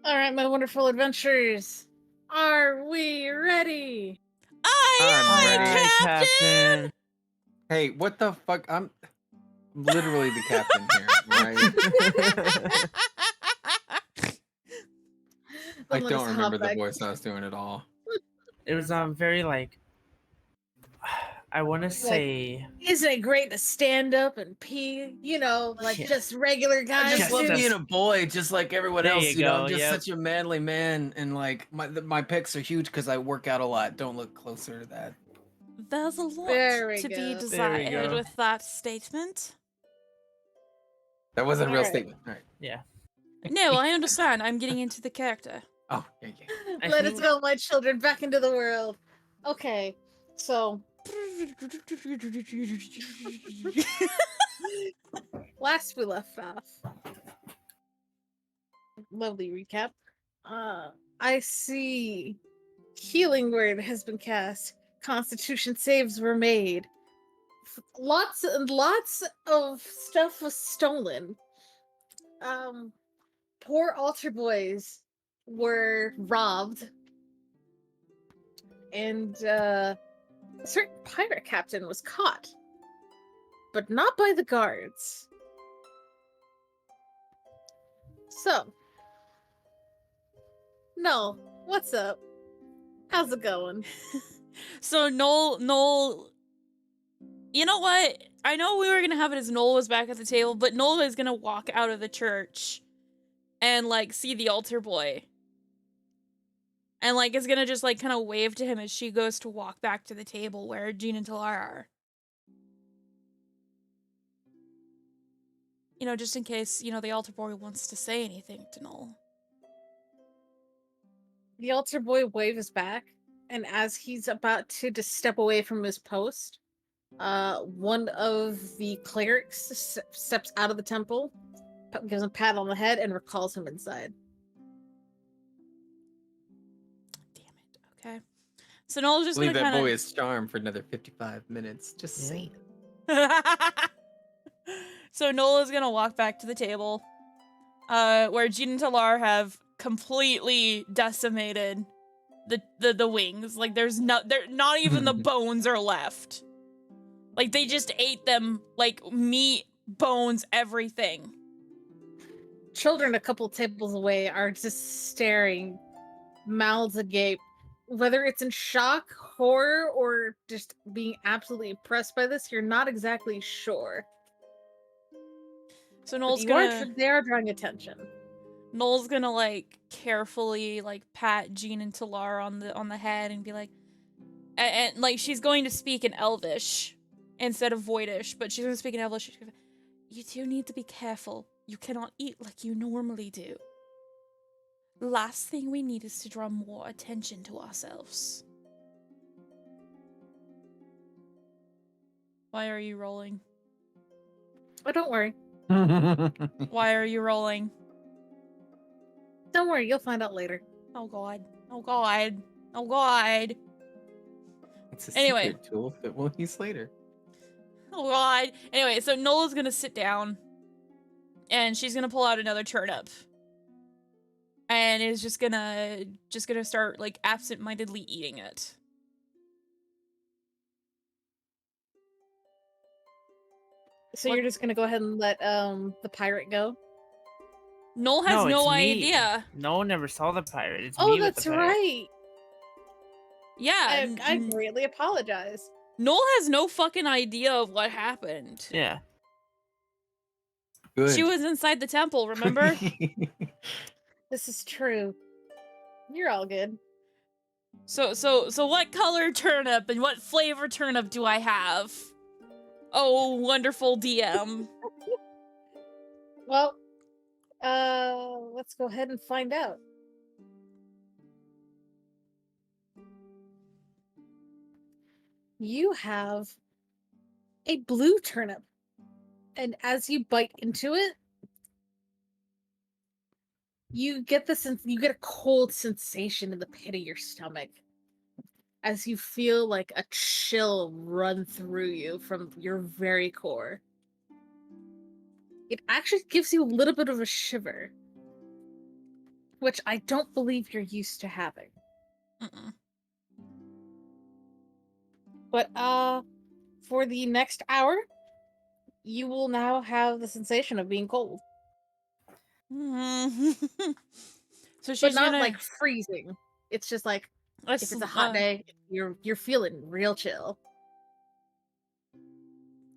All right, my wonderful adventurers. Are we ready? I'm ready. Aye, Captain! Hey, what the fuck? I'm literally the captain here, right? I Don't let don't us remember hop the back. voice I was doing at all. It was very like I want to say Isn't it great to stand up and pee? You know, like Yeah. just regular I guys just love do. being a boy, just like everyone There else. you I'm go, just yep. such a manly man, and like my pecs are huge because I work out a lot. Don't look closer to that. There's a lot There we to be go. There we desired go. with that statement. That wasn't a All real right. statement. All right. Yeah. No, I understand. I'm getting into the character. Oh, yeah. I Let think- us go, my children, back into the world. Okay, so last we left off. Lovely recap. I see healing word has been cast. Constitution saves were made. Lots and lots of stuff was stolen. Poor altar boys were robbed. And a certain pirate captain was caught. But not by the guards. So, no, what's up? How's it going? So Noel, you know what? I know we were gonna have it as Noel was back at the table, but Noel is gonna walk out of the church and like see the altar boy. And like is gonna just like kind of wave to him as she goes to walk back to the table where Jean and Talar are. You know, just in case, you know, the altar boy wants to say anything to Noel. The altar boy waves back, and as he's about to just step away from his post, one of the clerics steps out of the temple, gives him a pat on the head, and recalls him inside. Damn it. Okay. So Noel's just Leave gonna that kind boy of. his charm for another 55 minutes. Just Yeah. saying. So Noel is gonna walk back to the table, where Jean and Talar have completely decimated the wings. Like there's not even the bones are left. Like they just ate them like meat, bones, everything. Children a couple tables away are just staring, mouths agape, whether it's in shock, horror, or just being absolutely impressed by this. You're not exactly sure. So But they are drawing attention. Noel's gonna like carefully like pat Jean and Talar on the head and be like, and like she's going to speak in Elvish instead of Voidish, but she's gonna speak in Elvish. She's gonna, you two need to be careful. You cannot eat like you normally do. Last thing we need is to draw more attention to ourselves. Why are you rolling? Oh, don't worry. Why are you rolling? Don't worry, you'll find out later. Oh god. Oh god. Oh god. It's a Anyway. secret tool that we'll use later. Oh god. Anyway, so Nola's gonna sit down and she's gonna pull out another turnip. And is just gonna start like absent-mindedly eating it. So What- you're just gonna go ahead and let the pirate go? Noel has No, no it's me. idea. No one ever saw the pirate. It's Oh, me with that's the pirate. right. Yeah, I greatly apologize. Noel has no fucking idea of what happened. Yeah. Good. She was inside the temple, remember? This is true. You're all good. So what color turnip and what flavor turnip do I have? Oh, wonderful DM. Well, let's go ahead and find out. You have a blue turnip, and as you bite into it, you get a cold sensation in the pit of your stomach as you feel like a chill run through you from your very core. It actually gives you a little bit of a shiver, which I don't believe you're used to having. Mm-mm. But for the next hour, you will now have the sensation of being cold. So but she's not gonna. like freezing. It's just like if it's a hot day, you're feeling real chill.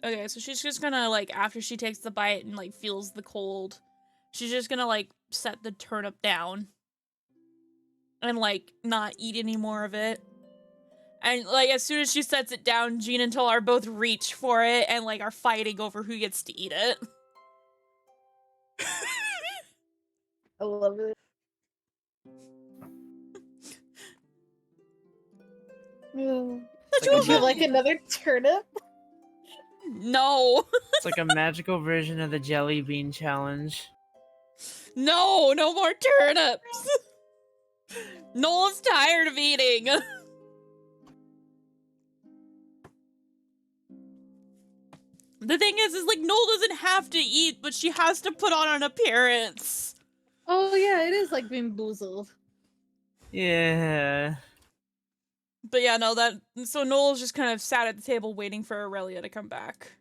Okay, so she's just gonna, like, after she takes the bite and, like, feels the cold, she's just gonna, like, set the turnip down. And, like, not eat any more of it. And, like, as soon as she sets it down, Jean and Talar both reach for it and, like, are fighting over who gets to eat it. I love it. Would you like another turnip? No. It's like a magical version of the jelly bean challenge. No, no more turnips. Noel's tired of eating. The thing is like, Noel doesn't have to eat, but she has to put on an appearance. Oh yeah, it is like being boozled. Yeah. But yeah, no, so Noel's just kind of sat at the table waiting for Aurelia to come back.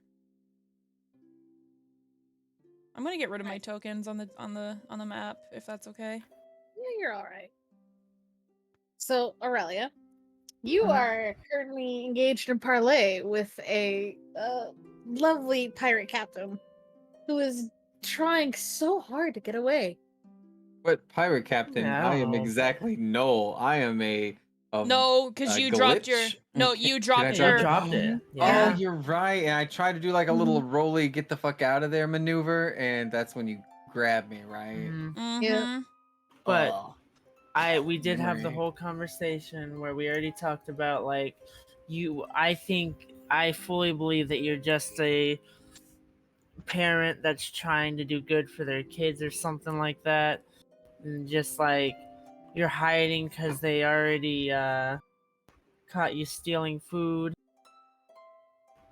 I'm gonna get rid of my tokens on the map, if that's okay. Yeah, you're all right. So Aurelia, you are currently engaged in parley with a lovely pirate captain who is trying so hard to get away. But pirate captain, Yeah, I I am don't know. exactly Noel. I am a No, because you dropped your glitch? no, Okay, you did dropped I Yeah, your you dropped it. Oh, Yeah. you're right. And I tried to do like a little rolly get the fuck out of there maneuver, and that's when you grab me, right? Mhm. Mm-hmm. But Oh, we did have the memory. whole conversation where we already talked about like I fully believe that you're just a parent that's trying to do good for their kids or something like that. And just like you're hiding because they already caught you stealing food.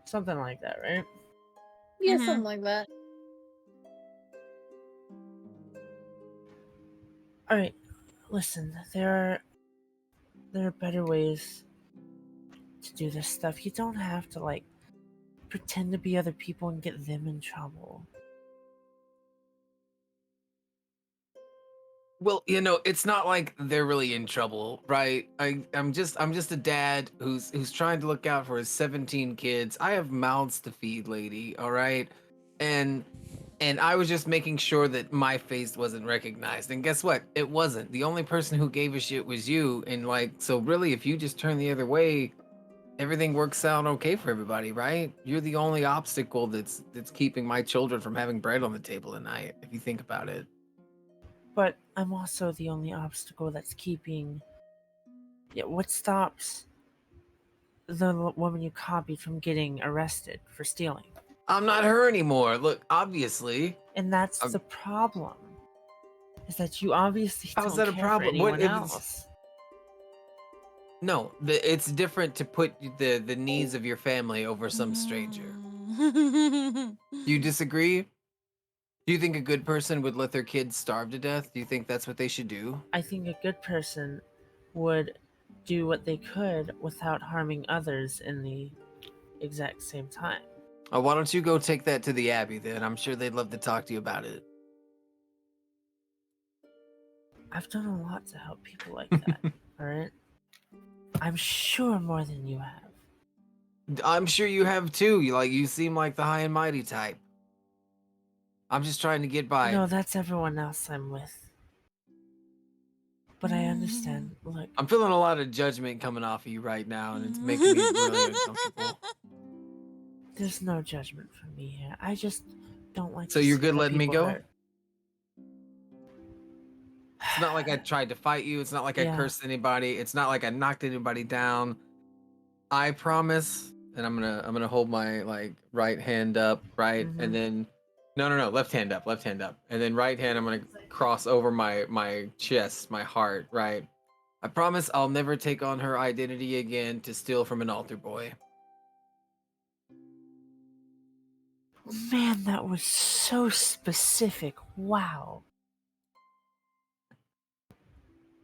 Something like that, right? Yeah, Mhm. something like that. Alright, listen, there are better ways to do this stuff. You don't have to like pretend to be other people and get them in trouble. Well, it's not like they're really in trouble, right? I'm just a dad who's trying to look out for his 17 kids. I have mouths to feed, lady, all right? And I was just making sure that my face wasn't recognized. And guess what? It wasn't. The only person who gave a shit was you. And like, so really, if you just turn the other way, everything works out okay for everybody, right? You're the only obstacle that's keeping my children from having bread on the table tonight, if you think about it. But I'm also the only obstacle that's keeping. Yeah, what stops the woman you copied from getting arrested for stealing? I'm not her anymore. Look, obviously. And that's the problem. Is that you obviously How's don't that a care for problem? What anyone if else. No, it's different to put the needs of your family over some stranger. Do you disagree? Do you think a good person would let their kids starve to death? Do you think that's what they should do? I think a good person would do what they could without harming others in the exact same time. Why don't you go take that to the Abbey then? I'm sure they'd love to talk to you about it. I've done a lot to help people like that, alright? I'm sure more than you have. I'm sure you have too. You seem like the high and mighty type. I'm just trying to get by. No, that's everyone else I'm with. But I understand. Look, I'm feeling a lot of judgment coming off of you right now, and it's making me really uncomfortable. there's no judgment from me here. I just don't like. So to you're see good other letting me people go? hurt. It's not like I tried to fight you. It's not like I Yeah. cursed anybody. It's not like I knocked anybody down. I promise, and I'm gonna hold my like right hand up, right, Mhm. and then no, left hand up, and then right hand I'm gonna cross over my chest, my heart, right. I promise I'll never take on her identity again to steal from an altar boy. Man, that was so specific. Wow.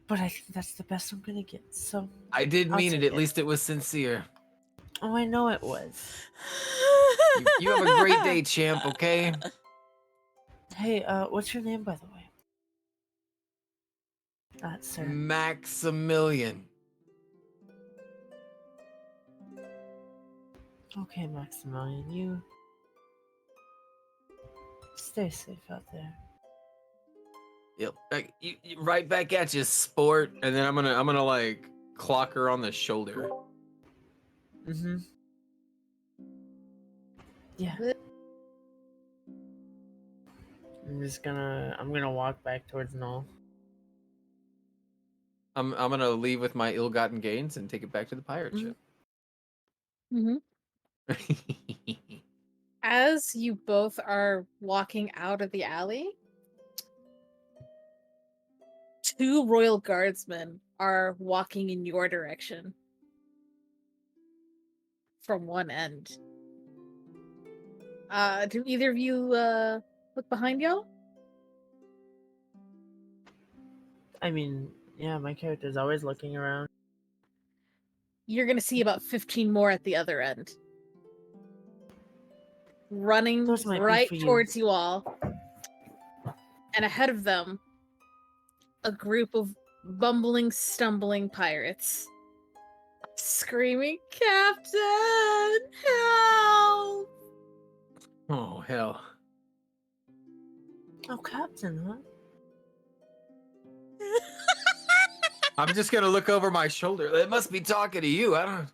But I think that's the best I'm gonna get. So, I did I'll mean it. take At it. least it was sincere. oh, I know it was. You have a great day, champ. Okay. Hey, what's your name, by the way? Sir. Maximilian. Okay, Maximilian, you stay safe out there. Yep. Right back at you, sport. And then I'm gonna like clock her on the shoulder. Mm-hmm. Yeah. I'm gonna walk back towards Null. I'm gonna leave with my ill-gotten gains and take it back to the pirate ship. Mm-hmm. As you both are walking out of the alley, 2 royal guardsmen are walking in your direction from one end. Do either of you look behind y'all? I mean, yeah, my character's always looking around. You're gonna see about 15 more at the other end. Running Those might be right for you. towards you all. And ahead of them, a group of bumbling, stumbling pirates. Screaming, Captain! Help! Oh hell. Oh, Captain, huh? I'm just gonna look over my shoulder. It must be talking to you. I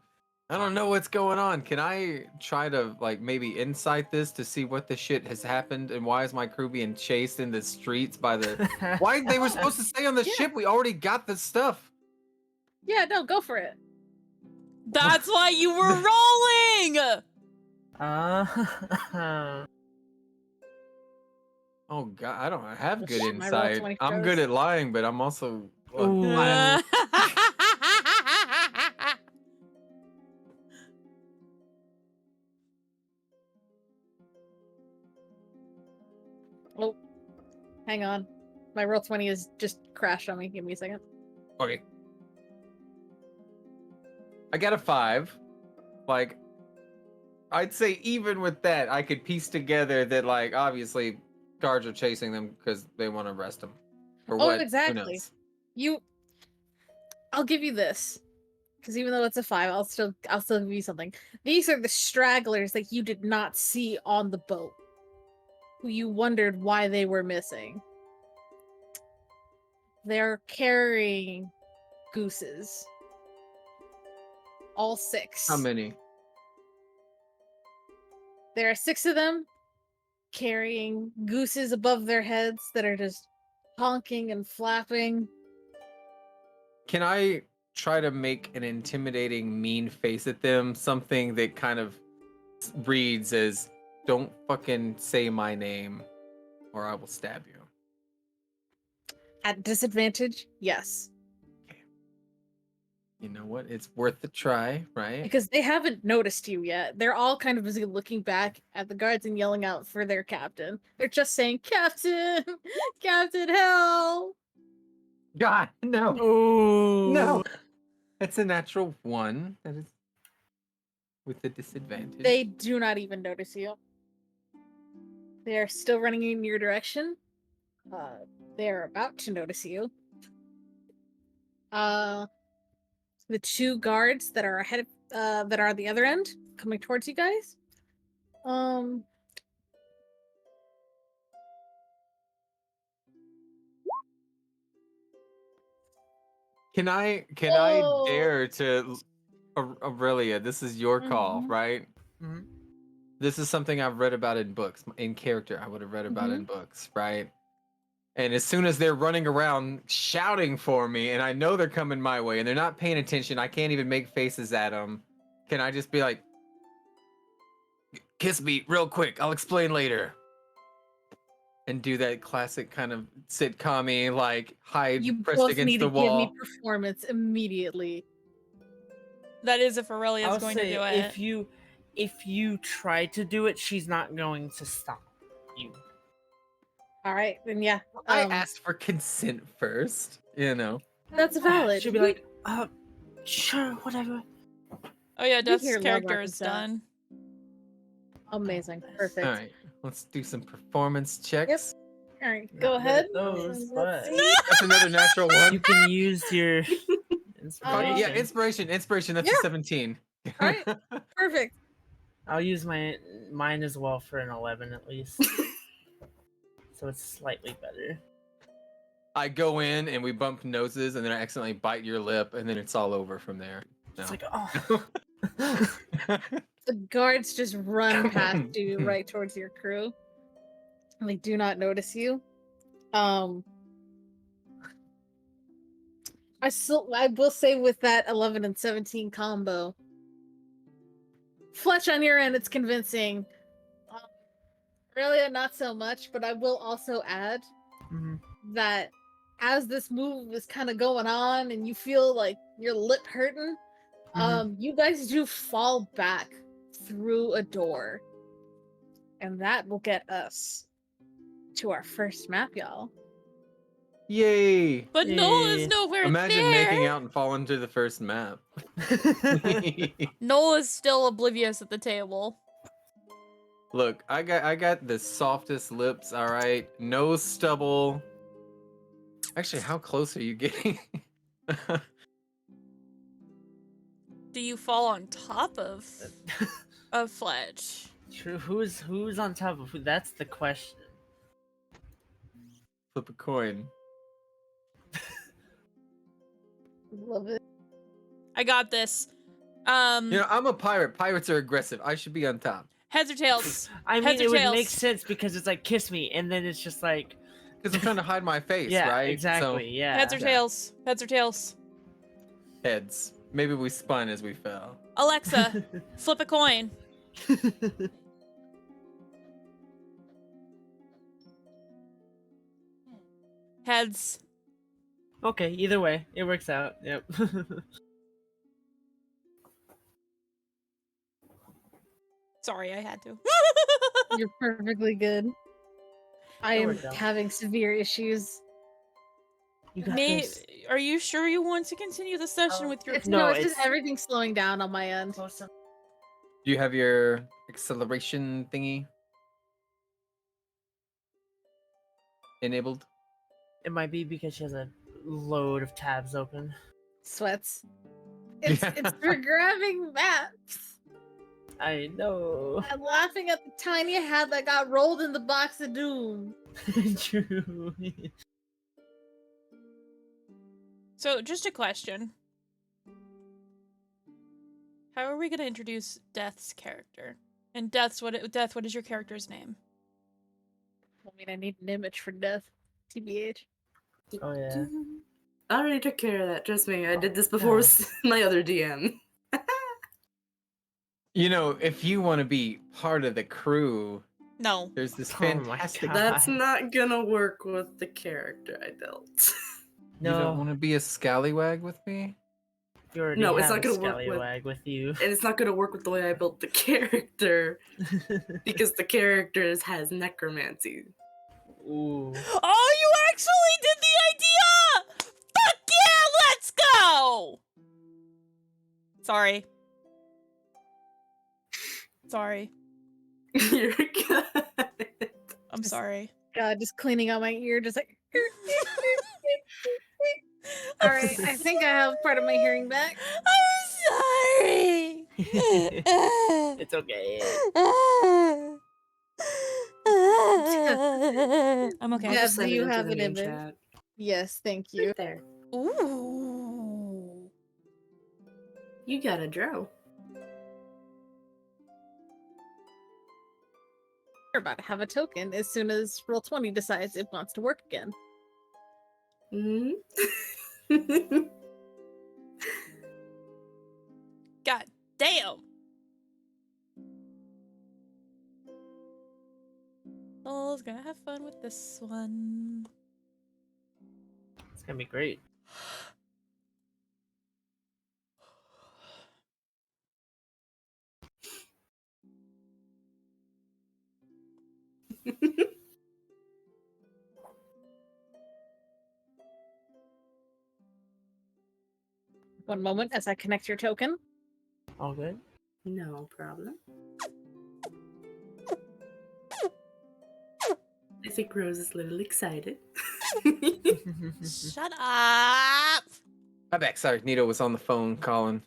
don't know what's going on. Can I try to like maybe insight this to see what the shit has happened and why is my crew being chased in the streets by the why they were supposed to stay on the Yeah. ship? We already got the stuff. Yeah, no, go for it. That's why you were rolling! Oh god, I don't have good My roll insight. 20 I'm good froze. at lying, but I'm also Ooh. Oh, hang on. My roll 20 is just crashed on me. Give me a second. okay. I got a 5. Like I'd say even with that, I could piece together that like obviously guards are chasing them because they want to arrest them. Or Oh, what? Who exactly. knows? I'll give you this. Because even though it's a 5, I'll still give you something. These are the stragglers that you did not see on the boat. Who you wondered why they were missing. They're carrying gooses. All 6. How many? There are 6 of them carrying gooses above their heads that are just honking and flapping. Can I try to make an intimidating, mean face at them? Something that kind of reads as, "Don't fucking say my name, or I will stab you." At disadvantage, yes. You know what? It's worth a try, right? Because they haven't noticed you yet. They're all kind of busy looking back at the guards and yelling out for their captain. They're just saying, Captain! Captain, help! God, no. Ooh. No. That's a natural 1. That is with a disadvantage. They do not even notice you. They are still running in your direction. They're about to notice you. The 2 guards that are ahead of, that are at the other end, coming towards you guys. Can I Oh. dare to Aurelia, this is your call, Mhm. right? Mhm. This is something I've read about in books. In character, I would have read about in books, right? And as soon as they're running around shouting for me, and I know they're coming my way, and they're not paying attention, I can't even make faces at them. Can I just be like, "Kiss me real quick, I'll explain later," and do that classic kind of sitcom-y, like hide You pressed both against need the to give me wall? performance immediately. That is if Aurelia's I'll going to say do it. if you try to do it, she's not going to stop you. All right, then yeah. I asked for consent first, you know. That's valid. She'll be like, sure, whatever. Oh yeah, We Dust's hear love character our is consent. done. Amazing. Oh, Perfect. All right, let's do some performance checks. All right, Not go good ahead. at those, Let's but see. That's another natural one. you can use your Oh, yeah, inspiration. inspiration. That's Yeah. a 17. All right, perfect. I'll use mine as well for an 11 at least, so it's slightly better. I go in and we bump noses, and then I accidentally bite your lip, and then it's all over from there. It's No. like, oh. The guards just run past you right towards your crew. And they do not notice you. I will say with that 11 and 17 combo, Fletch on your end, it's convincing. Aurelia, not so much, but I will also add Mhm. that as this move is kind of going on and you feel like your lip hurting, you guys do fall back through a door. And that will get us to our first map, y'all. Yay! But Nola's Yay. nowhere Imagine there. making out and falling to the first map. Nola's still oblivious at the table. Look, I got the softest lips, all right? No stubble. Actually, how close are you getting? Do you fall on top of Fletch? True. Who's on top of who? That's the question. Flip a coin. Love it. I got this. You know, I'm a pirate. Pirates are aggressive. I should be on top. Heads or tails? I mean, Heads or it would tails? make sense because it's like kiss me, and then it's just like, Because I'm trying to hide my face, yeah, right? exactly, So, yeah. Heads or Yeah. tails? Heads or tails? heads. Maybe we spun as we fell. Alexa, flip a coin. Heads. Okay, either way, it works out. Yep. Sorry, I had to. You're perfectly good. I It am worked out. having severe issues. You got May, this. are you sure you want to continue the session Oh, with your It's No, it's just it's- everything's slowing down on my end. Do you have your acceleration thingy enabled? It might be because she has a load of tabs open. Sweats. It's Yeah. it's for grabbing maps. I know. I'm laughing at the tiny hat that got rolled in the box of doom. True. So, just a question. How are we going to introduce Death's character? And Death, what is your character's name? I mean, I need an image for death. TBH. Oh yeah. I already took care of that. Trust me, I did this before with my other DM. You know, if you want to be part of the crew, No. there's this Oh my fantastic. God. That's not gonna work with the character I built. You don't No, want to be a scallywag with me? you already No, it's have not a gonna work with- scallywag with you. And it's not gonna work with the way I built the character because the character has necromancy. Ooh. Oh, you actually did the idea! Fuck yeah, let's go! Sorry. Sorry. You're good. I'm sorry. God, just cleaning out my ear, just like. All right, I think I have part of my hearing back. I'm sorry. It's okay. I'm okay. I'll Yeah, just do send it you into have the an main image? chat. Yes, thank you. Right there. Ooh. You got a draw. You're about to have a token as soon as Roll20 decides it wants to work again. Hmm. God damn. Soul's gonna have fun with this one. It's gonna be great. One moment as I connect your token. All good. No problem. I think Rose is a little excited. Shut up. My back. Sorry, Nito was on the phone calling.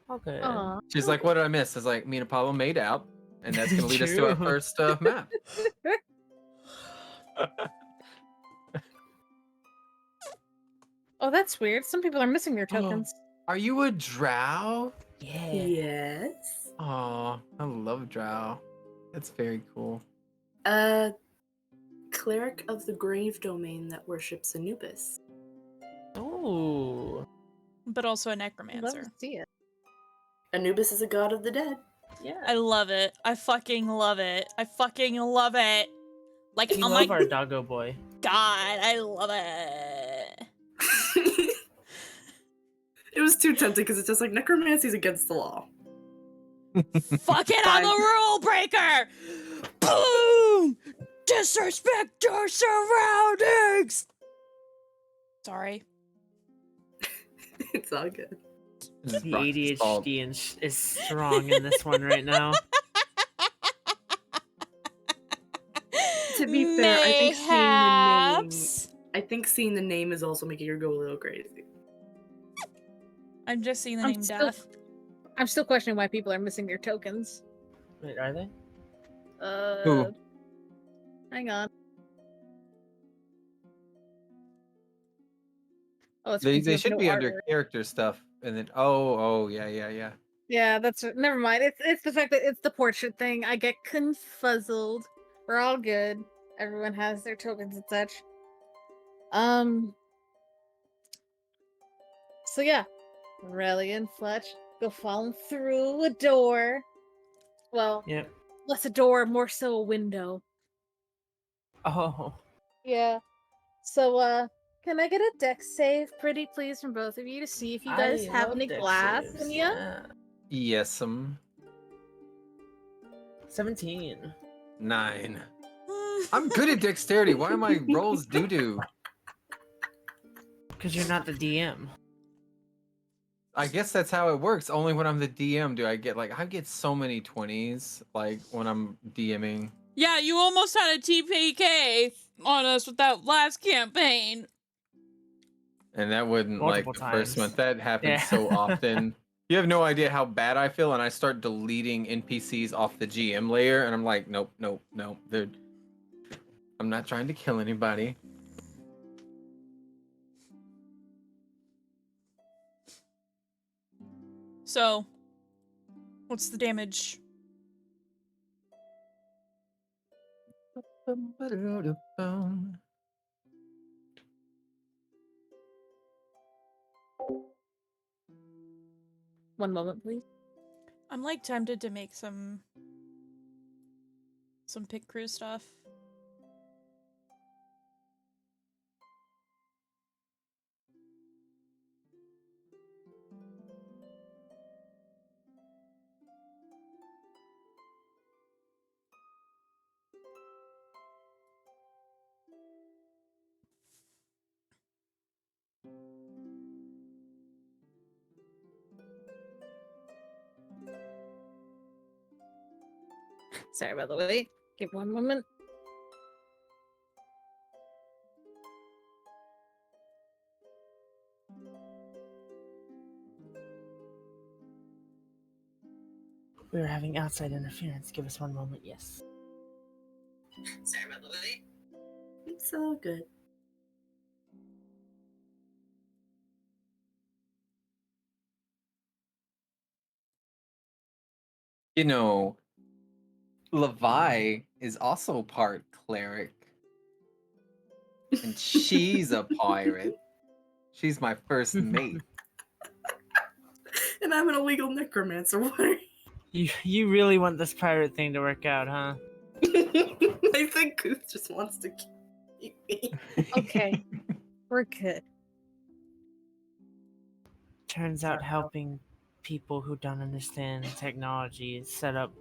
Okay. Aw. She's like, "What did I miss?" I was like, "Me and Apollo made out," and that's gonna lead us to our True. first map. Oh, that's weird. Some people are missing their tokens. Are you a drow? Yeah. Yes. Oh, I love drow. That's very cool. Cleric of the grave domain that worships Anubis. Ooh. But also a I'd love necromancer. to see it. Anubis is a god of the dead. Yeah. I love it. I fucking love it. I fucking love it. Like, We oh love my our doggo boy. god, I love it. It was too tempting because it's just like necromancy's against the law. Fuck it, I'm a rule breaker! Boom! Disrespect your surroundings! Sorry. It's all good. It's The Brock's fault. ADHD is strong in this one right now. To be fair, Mayhaps. I think seeing the name is also making her go a little crazy. I'm just seeing the I'm name still- Death. I'm still questioning why people are missing their tokens. Wait, are they? Who? Hang on. Oh, it's They because there's should no be under artwork. character stuff, and then yeah. Yeah, that's never mind. It's the fact that it's the portrait thing. I get confuzzled. We're all good. Everyone has their tokens and such. So yeah, Rally and Fletch go falling through a door. Well, Yep. less a door, more so a window. Oh. Yeah. So can I get a dex save, pretty please, from both of you to see if you guys I have love any dex glass saves, in you? yeah. Yes, 17. 9. I'm good at dexterity. Why are my rolls doo-doo? Because you're not the DM. I guess that's how it works. Only when I'm the DM do I get so many 20s, like when I'm DMing. Yeah, you almost had a TPK on us with that last campaign. And that wouldn't Multiple the first times. month. That happens Yeah. so often. You have no idea how bad I feel, and I start deleting NPCs off the GM layer, and I'm like, nope, dude. I'm not trying to kill anybody. So, what's the damage? One moment, please. I'm like tempted to make some pit crew stuff. Sorry about the wait. Give one moment. We were having outside interference. Give us one moment, yes. Sorry about the wait. It's all good. You know, Levi is also part cleric. And she's a pirate. She's my first mate. And I'm an illegal necromancer. What are You really want this pirate thing to work out, huh? I think Kuth just wants to keep me. Okay. We're good. Turns out helping people who don't understand technology set up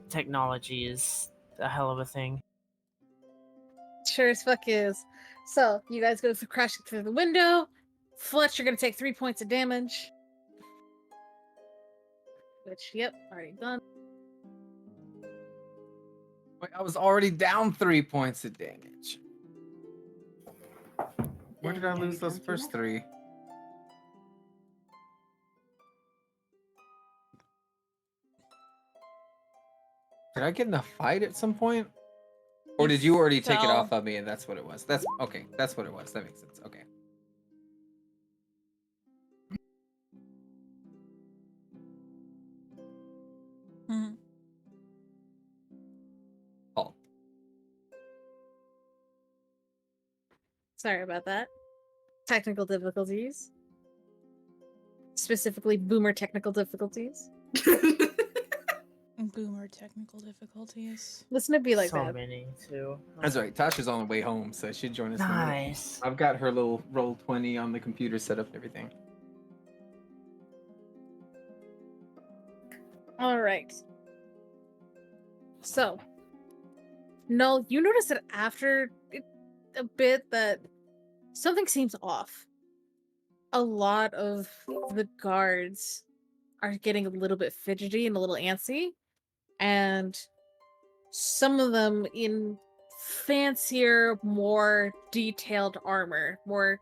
technology is a hell of a thing. Sure as fuck is. So, you guys go crashing through the window. Fletch, you're gonna take 3 points of damage. Which, yep, already done. Wait, I was already down 3 points of damage. Where did I Then lose you're those down to first 3? Did I get in a fight at some point? Or did you already take it fell. off of me and that's what it was? That's okay. That's what it was. That makes sense. Okay. Mhm. Oh. Sorry about that. Technical difficulties. Specifically, boomer technical difficulties. Boomer technical difficulties. Listen to be like so that. many too. That's right. Tasha's on the way home, so she'll join us in a minute. Nice. I've got her little roll 20 on the computer set up and everything. All right. So, no, you notice that after a bit that something seems off. A lot of the guards are getting a little bit fidgety and a little antsy, and some of them in fancier, more detailed armor, more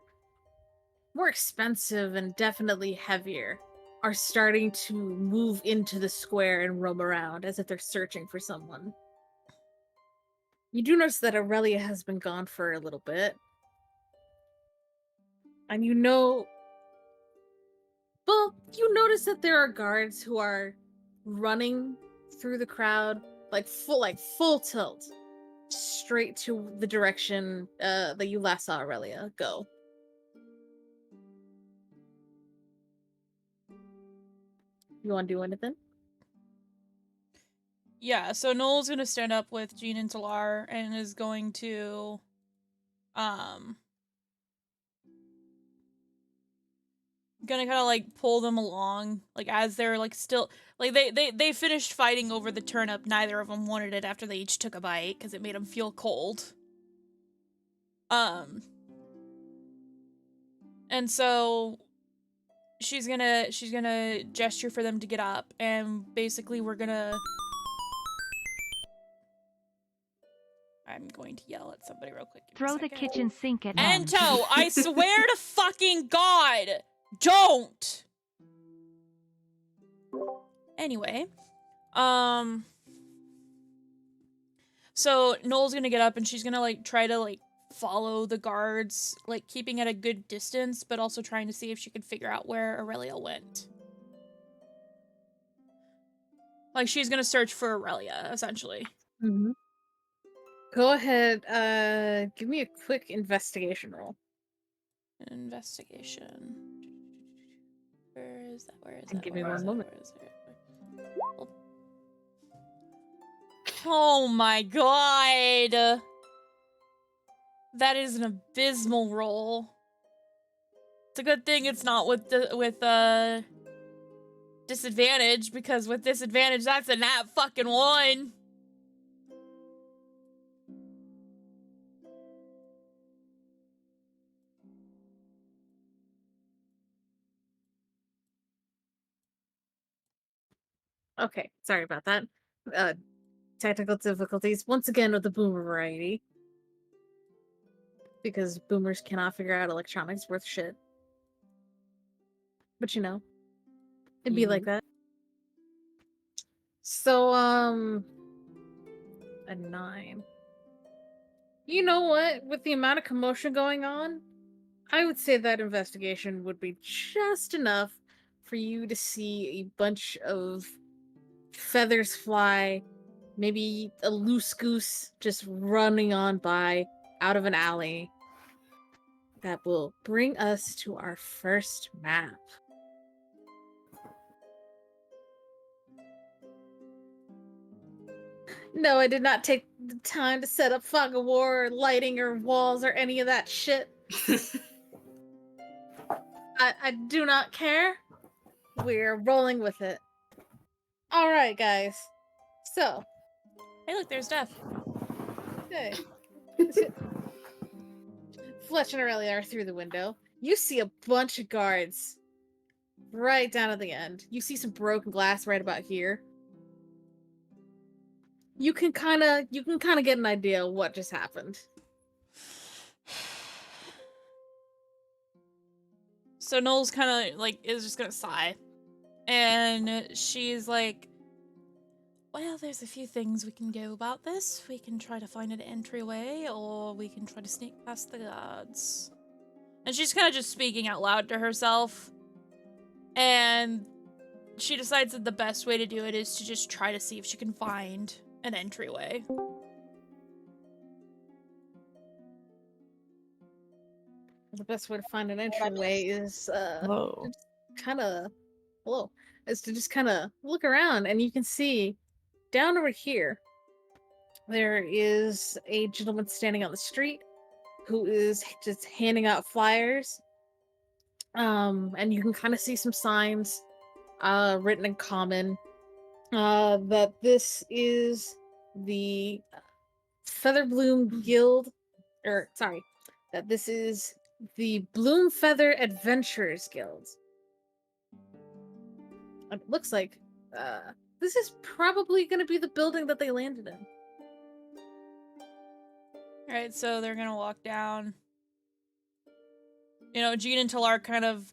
expensive and definitely heavier, are starting to move into the square and roam around as if they're searching for someone. You do notice that Aurelia has been gone for a little bit. And you know, well, you notice that there are guards who are running through the crowd like full tilt straight to the direction that you last saw Aurelia go. You want to do anything? Yeah, so Noel's gonna stand up with Jean and Talar and is going to gonna kind of like pull them along, like as they're like still like they finished fighting over the turnip. Neither of them wanted it after they each took a bite because it made them feel cold. And so she's gonna gesture for them to get up, and basically I'm going to yell at somebody real quick. Throw the kitchen sink at him. Anto, I swear to fucking God, don't! Anyway, so Noel's gonna get up and she's gonna like try to like follow the guards, like keeping at a good distance, but also trying to see if she could figure out where Aurelia went. Like she's gonna search for Aurelia, essentially. Mm-hmm. Go ahead, give me a quick investigation roll. Investigation. Where is that? Where is And that? give me Where one is moment. That? Where is it? Oh my God! That is an abysmal roll. It's a good thing it's not with disadvantage, because with disadvantage, that's a nat fucking 1. Okay, sorry about that. Technical difficulties once again with the boomer variety. Because boomers cannot figure out electronics worth shit. But you know, it'd be like that. So, a 9. You know what? With the amount of commotion going on, I would say that investigation would be just enough for you to see a bunch of feathers fly, maybe a loose goose just running on by out of an alley. That will bring us to our first map. No, I did not take the time to set up fog of war, or lighting, or walls, or any of that shit. I do not care. We're rolling with it. Alright, guys. So. Hey, look, there's Death. Hey. Fletch and Aurelia are through the window. You see a bunch of guards right down at the end. You see some broken glass right about here. you can kind of get an idea of what just happened. So Noel's kind of like is just gonna sigh, and she's like, "Well, there's a few things we can do about this. We can try to find an entryway, or we can try to sneak past the guards." And she's kind of just speaking out loud to herself, and she decides that the best way to do it is to just try to see if she can find an entryway. The best way to find an entryway is Hello. kind of is to just kind of look around, and you can see down over here there is a gentleman standing on the street who is just handing out flyers. And you can kind of see some signs written in common that this is the Featherbloom Guild, or sorry, that this is the Bloom Feather Adventurers Guild. It looks like this is probably going to be the building that they landed in. Alright, so they're gonna walk down. You know, Jean and Talar kind of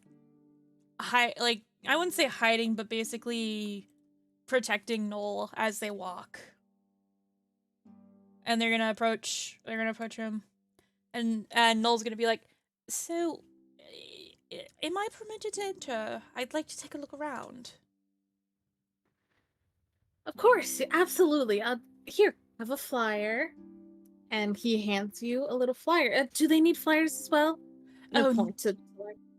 I wouldn't say hiding, but basically protecting Noel as they walk. And they're gonna approach him. And Noel's gonna be like, "So, am I permitted to enter? I'd like to take a look around." Of course, absolutely. Here, I have a flyer. And he hands you a little flyer. Do they need flyers as well? Oh, Point to.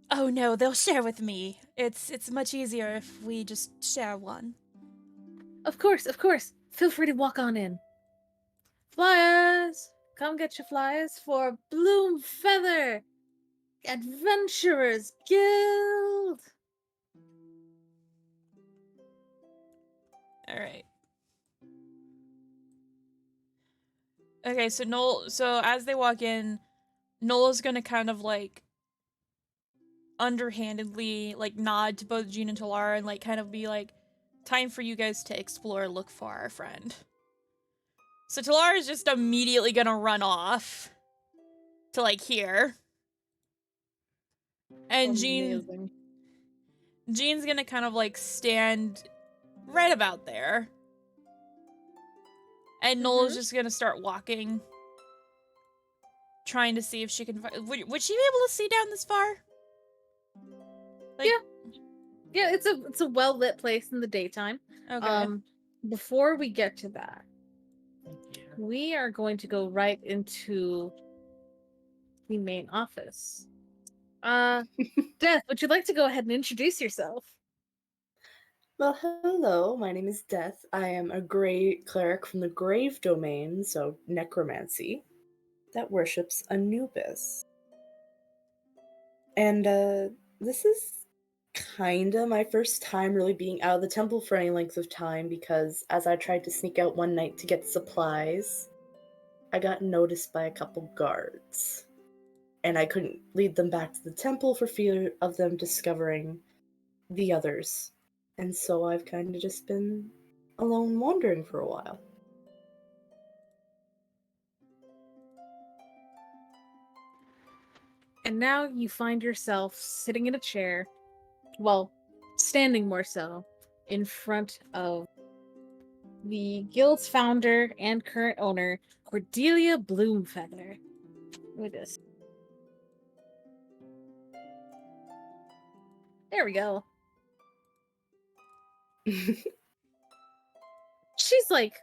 Oh no, they'll share with me. It's much easier if we just share one. Of course, of course. Feel free to walk on in. Flyers! Come get your flyers for Bloom Feather Adventurers Guild! Alright. Okay, so as they walk in, Noel's gonna kind of like underhandedly like nod to both Jean and Talara and like kind of be like, "Time for you guys to explore, look for our friend." So Talara is just immediately gonna run off to like here. And Amazing. Jean's gonna kind of like stand right about there. And Noel's just gonna start walking, trying to see if she can find. Would she be able to see down this far? Like, Yeah, it's a well lit place in the daytime. okay. Before we get to that, Thank you. we are going to go right into the main office. Death, would you like to go ahead and introduce yourself? Well, hello, my name is Death. I am a great cleric from the Grave Domain, so necromancy, that worships Anubis. And this is kinda my first time really being out of the temple for any length of time, because as I tried to sneak out one night to get supplies, I got noticed by a couple guards. And I couldn't lead them back to the temple for fear of them discovering the others. And so I've kind of just been alone wandering for a while. And now you find yourself sitting in a chair, well, standing more so, in front of the guild's founder and current owner, Cordelia Bloomfeather. Look at this. There we go. She's like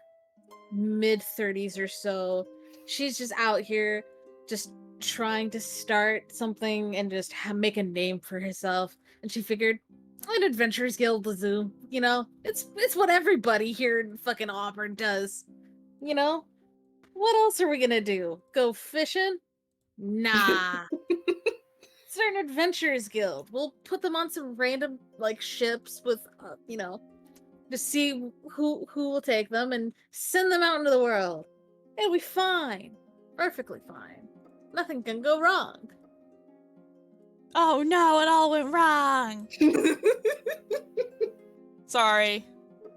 mid-30s or so. She's just out here just trying to start something and just make a name for herself. And she figured, an Adventurers Guild Lazoo, you know, it's what everybody here in fucking Auburn does. You know? What else are we gonna do? Go fishing? Nah. It's an Adventurers Guild. We'll put them on some random like ships with you know, to see who will take them and send them out into the world. It'll be fine. Perfectly fine. Nothing can go wrong. Oh no, it all went wrong. Sorry.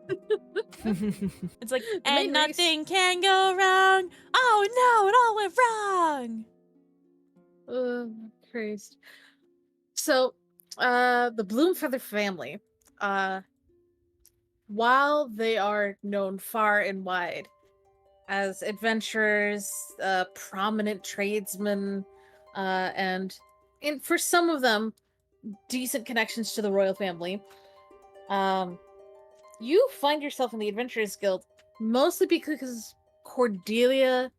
It's like, The and main race- nothing can go wrong. Oh no, it all went wrong. Oh, Christ. So, the Bloomfeather family, while they are known far and wide as adventurers, prominent tradesmen, and for some of them, decent connections to the royal family, you find yourself in the Adventurers Guild mostly because Cordelia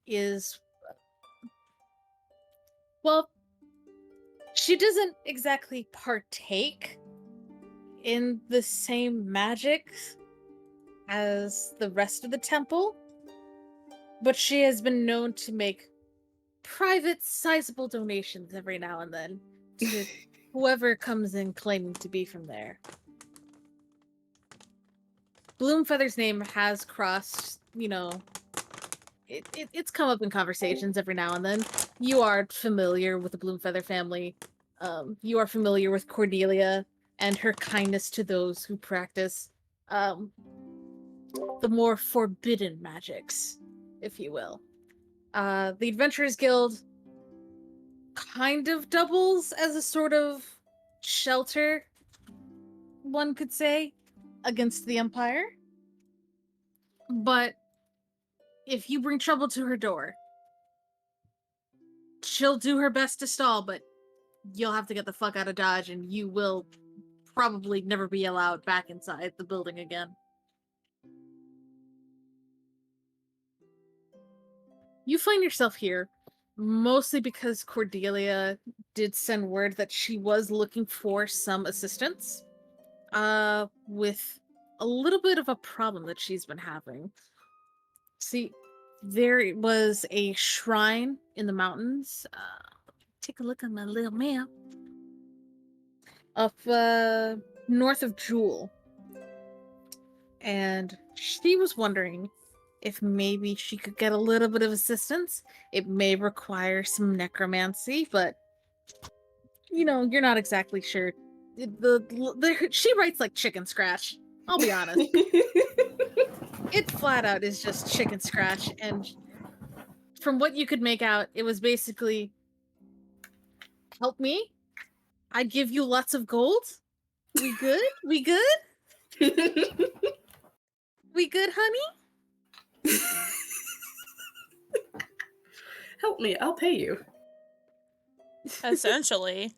is, well, she doesn't exactly partake in the same magic as the rest of the temple, but she has been known to make private, sizable donations every now and then to whoever comes in claiming to be from there. Bloomfeather's name has crossed, it's come up in conversations every now and then. You are familiar with the Bloomfeather family. You are familiar with Cordelia and her kindness to those who practice the more forbidden magics, if you will. The Adventurers Guild kind of doubles as a sort of shelter, one could say, against the Empire. But if you bring trouble to her door, she'll do her best to stall, but you'll have to get the fuck out of Dodge and you will probably never be allowed back inside the building again. You find yourself here mostly because Cordelia did send word that she was looking for some assistance with a little bit of a problem that she's been having. See, there was a shrine in the mountains. Take a look at my little map. Up north of Jewel. And she was wondering if maybe she could get a little bit of assistance. It may require some necromancy, but you're not exactly sure. She writes like chicken scratch. I'll be honest. It flat out is just chicken scratch, and from what you could make out, it was basically, help me. I give you lots of gold. We good? We good? We good, honey? Help me, I'll pay you. Essentially.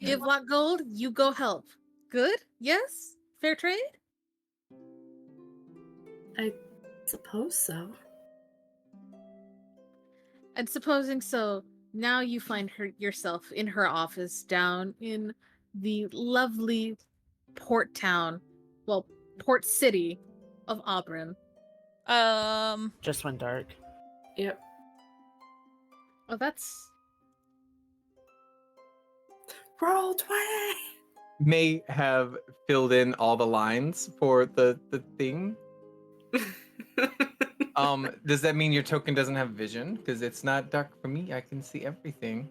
Give what gold, you go help. Good? Yes? Fair trade? I suppose so. And supposing so, now you find yourself in her office down in the lovely port town, well, port city of Auburn. Just went dark. Yep. Oh, that's... Roll 20! May have filled in all the lines for the thing. Does that mean your token doesn't have vision? Because it's not dark for me. I can see everything.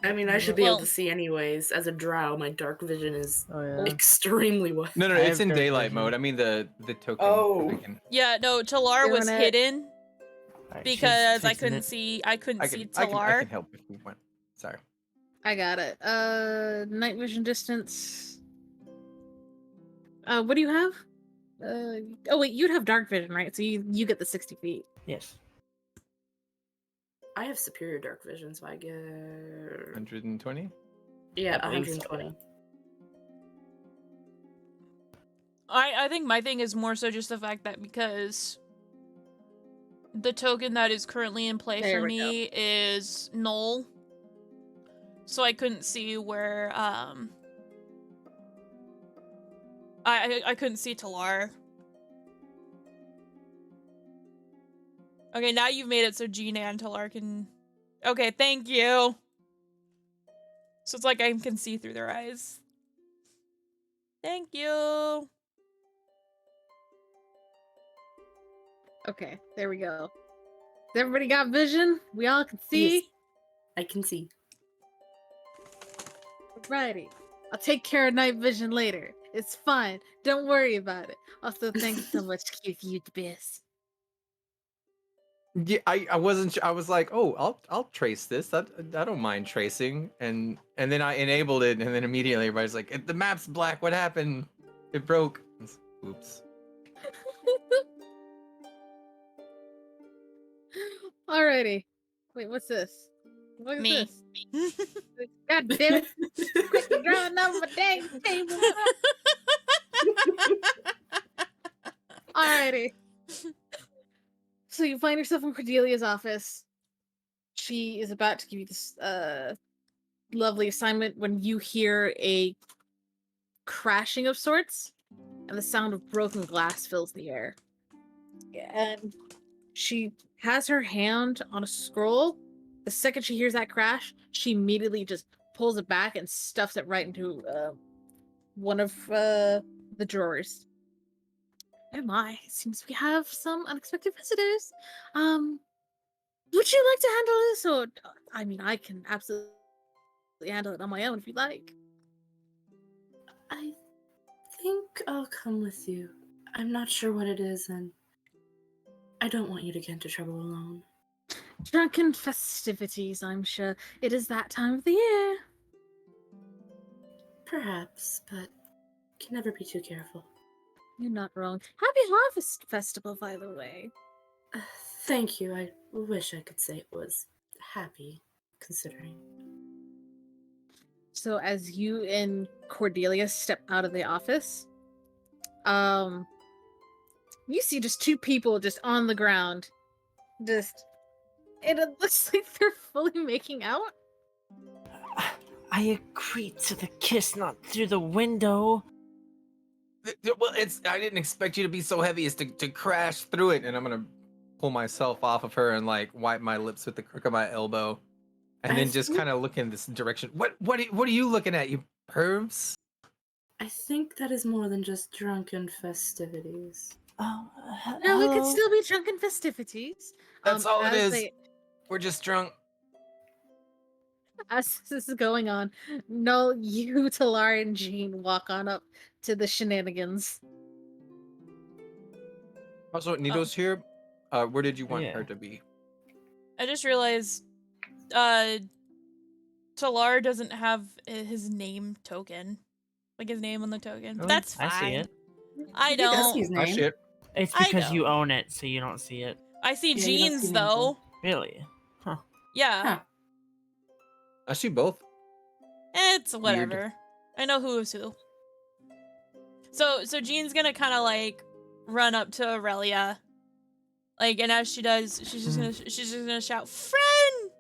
I mean, I should be able Well- to see anyways. As a drow, my dark vision is Oh yeah. extremely wide. No, I it's have in dark daylight vision. mode. I mean the token. Oh. If I can- Yeah, no, Talar was Internet. hidden Alright, she's because I fixing couldn't it. see I Talar. can help if you want. Sorry. I got it. Night vision distance. What do you have? Oh wait, you'd have dark vision, right? So you get the 60 feet. Yes. I have superior dark vision, so I get 120. yeah, I believe so. 120. I think my thing is more so just the fact that because the token that is currently in play There for we go. me is null. So I couldn't see where I couldn't see Talar. Okay, now you've made it so Gina and Talar can... Okay, thank you! So it's like I can see through their eyes. Thank you! Okay, there we go. Everybody got vision? We all can see? Yes. I can see. Alrighty. I'll take care of night vision later. It's fine. Don't worry about it. Also, thanks so much, Keith. You the best. Yeah, I wasn't. I was like, oh, I'll trace this. I don't mind tracing. And then I enabled it, and then immediately everybody's like, the map's black. What happened? It broke. Oops. Alrighty. Wait, what's this? What is Me. this? God damn it! Quick, you're drawing on my dang table. Alrighty. So you find yourself in Cordelia's office. She is about to give you this lovely assignment when you hear a crashing of sorts, and the sound of broken glass fills the air. And she has her hand on a scroll. The second she hears that crash, she immediately just pulls it back and stuffs it right into one of the drawers. Oh my, it seems we have some unexpected visitors. Would you like to handle this, or I mean, I can absolutely handle it on my own if you like. I think I'll come with you. I'm not sure what it is, and I don't want you to get into trouble alone. Drunken festivities, I'm sure. It is that time of the year. Perhaps, but can never be too careful. You're not wrong. Happy Harvest Festival, by the way. Thank you. I wish I could say it was happy, considering. So as you and Cordelia step out of the office, you see just two people just on the ground. And it looks like they're fully making out. I agreed to the kiss, not through the window. Well, I didn't expect you to be so heavy as to crash through it. And I'm gonna pull myself off of her and like wipe my lips with the crook of my elbow, and then just kind of look in this direction. What are you looking at, you pervs? I think that is more than just drunken festivities. Oh, No, it could still be drunken festivities. That's all it as is. We're just drunk. As this is going on, no, you, Talar, and Jean walk on up to the shenanigans. Also, Nito's here. Where did you want Yeah. her to be? I just realized Talar doesn't have his name token. Like his name on the token. But Oh, that's fine. I see it. I He does don't. see his Ah, name. shit. It's I because you know. own it, so you don't see it. I see Yeah, you don't see Jeans names though. Really? Huh. Yeah. Huh. I see both. It's whatever. I know who is who. So Jean's gonna kind of like run up to Aurelia, like, and as she does, she's just gonna shout, "Friend!"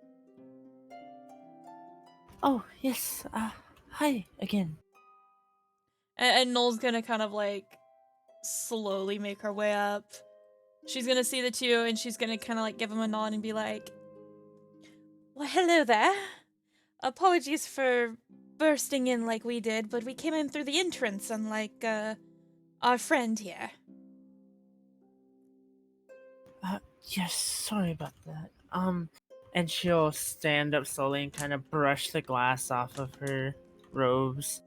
Oh, yes. Hi again. And Noel's gonna kind of like slowly make her way up. She's gonna see the two, and she's gonna kind of like give them a nod and be like, "Well, hello there. Apologies for bursting in like we did, but we came in through the entrance, unlike our friend here." Yes, sorry about that. And she'll stand up slowly and kind of brush the glass off of her robes.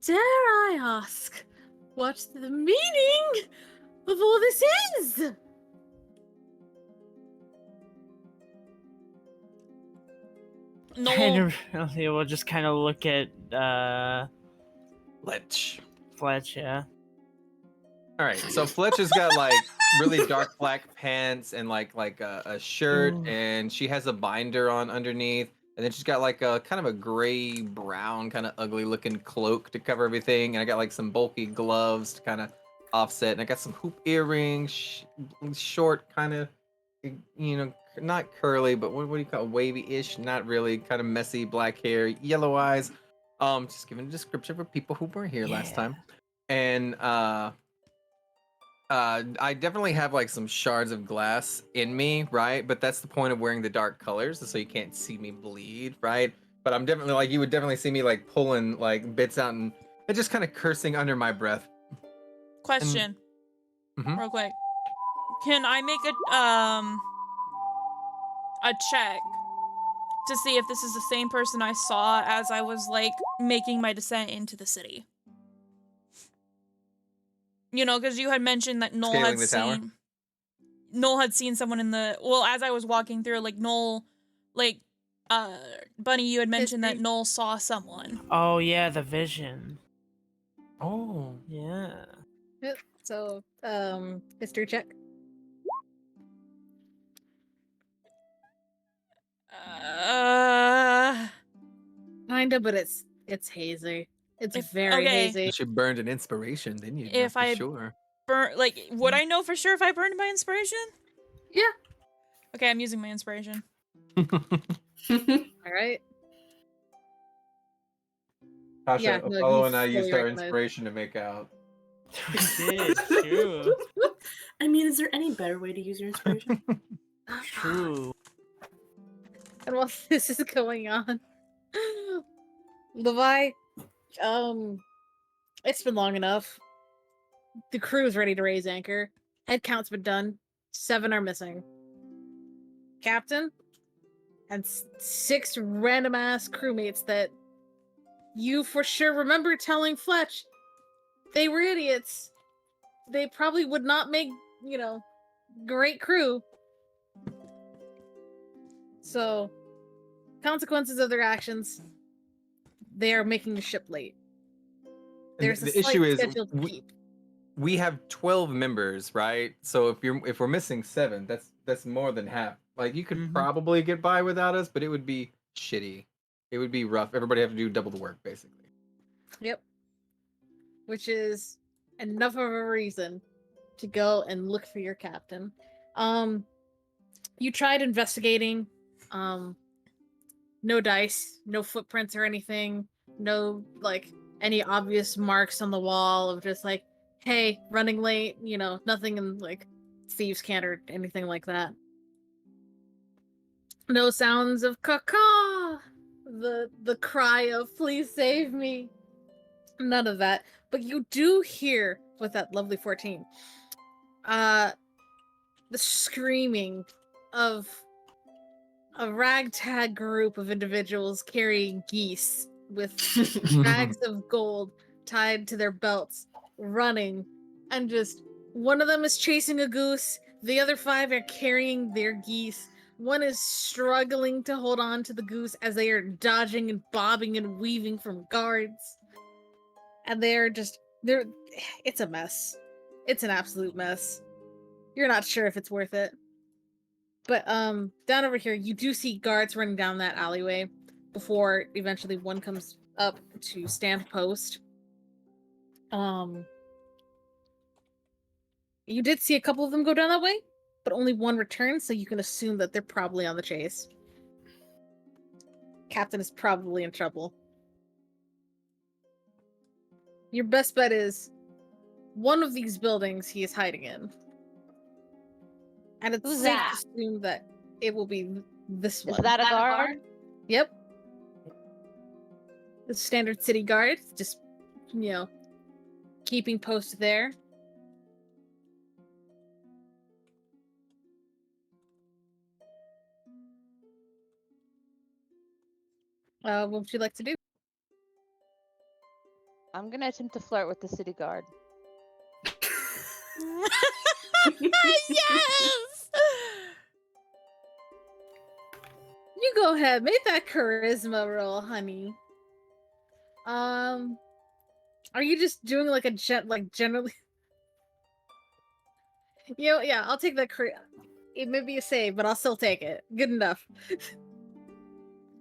Dare I ask what the meaning of all this is? Noel, And Aurelia will just kind of look at Fletch. Fletch, yeah. All right, so Fletch has got like really dark black pants and like a shirt, Ooh. and she has a binder on underneath, and then she's got like a kind of a gray brown kind of ugly looking cloak to cover everything, and I got like some bulky gloves to kind of offset, and I got some hoop earrings, short kind of, not curly, but what do you call it, wavy-ish, not really, kind of messy black hair, yellow eyes. Just giving a description for people who weren't here last time, and I definitely have like some shards of glass in me, right? But that's the point of wearing the dark colors, so you can't see me bleed, right? But I'm definitely like, you would definitely see me like pulling like bits out and just kind of cursing under my breath. question, Mhm. real quick. Can I make a check to see if this is the same person I saw as I was, like, making my descent into the city. You know, because you had mentioned that Noel Scaling had the tower? seen... Noel had seen someone in the... Well, as I was walking through, like, Noel... Like, Bunny, you had mentioned that History. Noel saw someone. Oh yeah, the vision. Oh. Yeah. Yep. So, history check. Kinda, but it's hazy. It's very okay. hazy. If you burned an inspiration, then you'd know If for I sure. like, would I know for sure if I burned my inspiration? Yeah. Okay, I'm using my inspiration. All right. Tasha, Yeah, no, Apollo you and I used fully our recognize. inspiration to make out. We did. True. I mean, is there any better way to use your inspiration? True. And while this is going on, Levi, it's been long enough. The crew's ready to raise anchor. Head count's been done. 7 are missing. Captain and 6 random ass crewmates that you for sure remember telling Fletch they were idiots. They probably would not make, great crew. So, consequences of their actions, they are making the ship late. There's the a slight issue is scheduled keep. we have 12 members, right? So if we're missing 7, that's more than half. Like you could probably get by without us, but it would be shitty. It would be rough. Everybody have to do double the work, basically. Yep. Which is enough of a reason to go and look for your captain. You tried investigating. No dice, no footprints or anything. No, any obvious marks on the wall of just hey, running late, nothing in thieves' cant or anything like that. No sounds of caw-caw, the cry of please save me. None of that. But you do hear with that lovely 14, the screaming of a ragtag group of individuals carrying geese with bags of gold tied to their belts, running, and just one of them is chasing a goose, the other 5 are carrying their geese. One is struggling to hold on to the goose as they are dodging and bobbing and weaving from guards. And it's a mess. It's an absolute mess. You're not sure if it's worth it. But down over here, you do see guards running down that alleyway before eventually one comes up to stand post. You did see a couple of them go down that way, but only one returned, so you can assume that they're probably on the chase. Captain is probably in trouble. Your best bet is one of these buildings he is hiding in. And it's Who's safe that? to assume that it will be this one. Is that a guard? Yep. The standard city guard, just, keeping post there. What would you like to do? I'm gonna attempt to flirt with the city guard. Yes! You go ahead, make that charisma roll, honey. Are you just doing generally? Yeah, I'll take that. It may be a save, but I'll still take it. Good enough.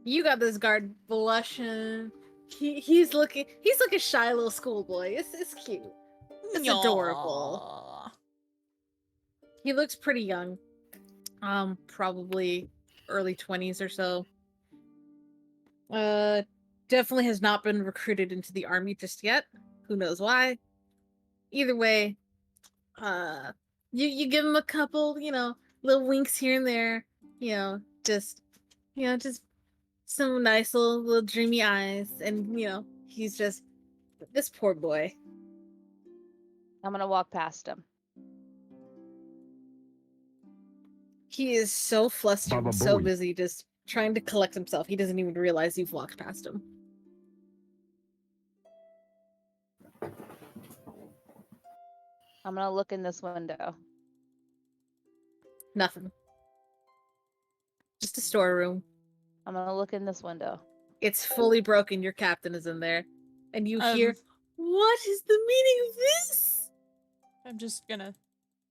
You got this guard blushing. He's looking shy little schoolboy. It's cute. It's adorable. He looks pretty young. Probably early 20s or so. Definitely has not been recruited into the army just yet. Who knows why? Either way, you give him a couple, little winks here and there. Just some nice little dreamy eyes, and he's just this poor boy. I'm gonna walk past him. He is so flustered and so busy just trying to collect himself. He doesn't even realize you've walked past him. I'm gonna look in this window. Nothing. Just a storeroom. I'm gonna look in this window. It's fully broken. Your captain is in there. And you hear, what is the meaning of this? I'm just gonna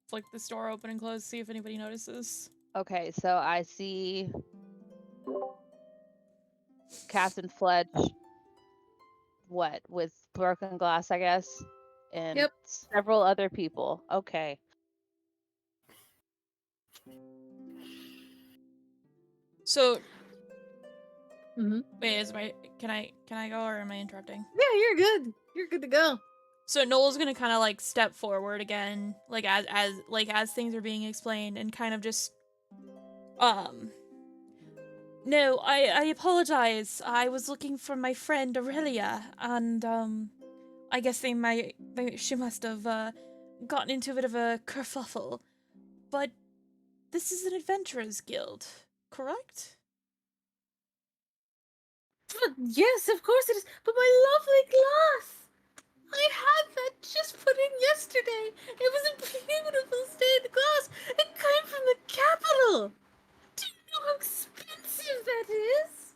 flick this door open and close, see if anybody notices. Okay, so I see Captain Fletch. What, with broken glass, I guess, and Yep. several other people. Okay. So, Mhm. wait, can I go or am I interrupting? Yeah, you're good. You're good to go. So Noel's gonna kind of like step forward again, like as things are being explained, and kind of just, no, I apologize. I was looking for my friend Aurelia, and I guess she must have gotten into a bit of a kerfuffle. But this is an adventurers guild, correct? But yes, of course it is. But my lovely glass! I had that just put in yesterday. It was a beautiful stained glass. It came from the capital. Do you know how expensive that is?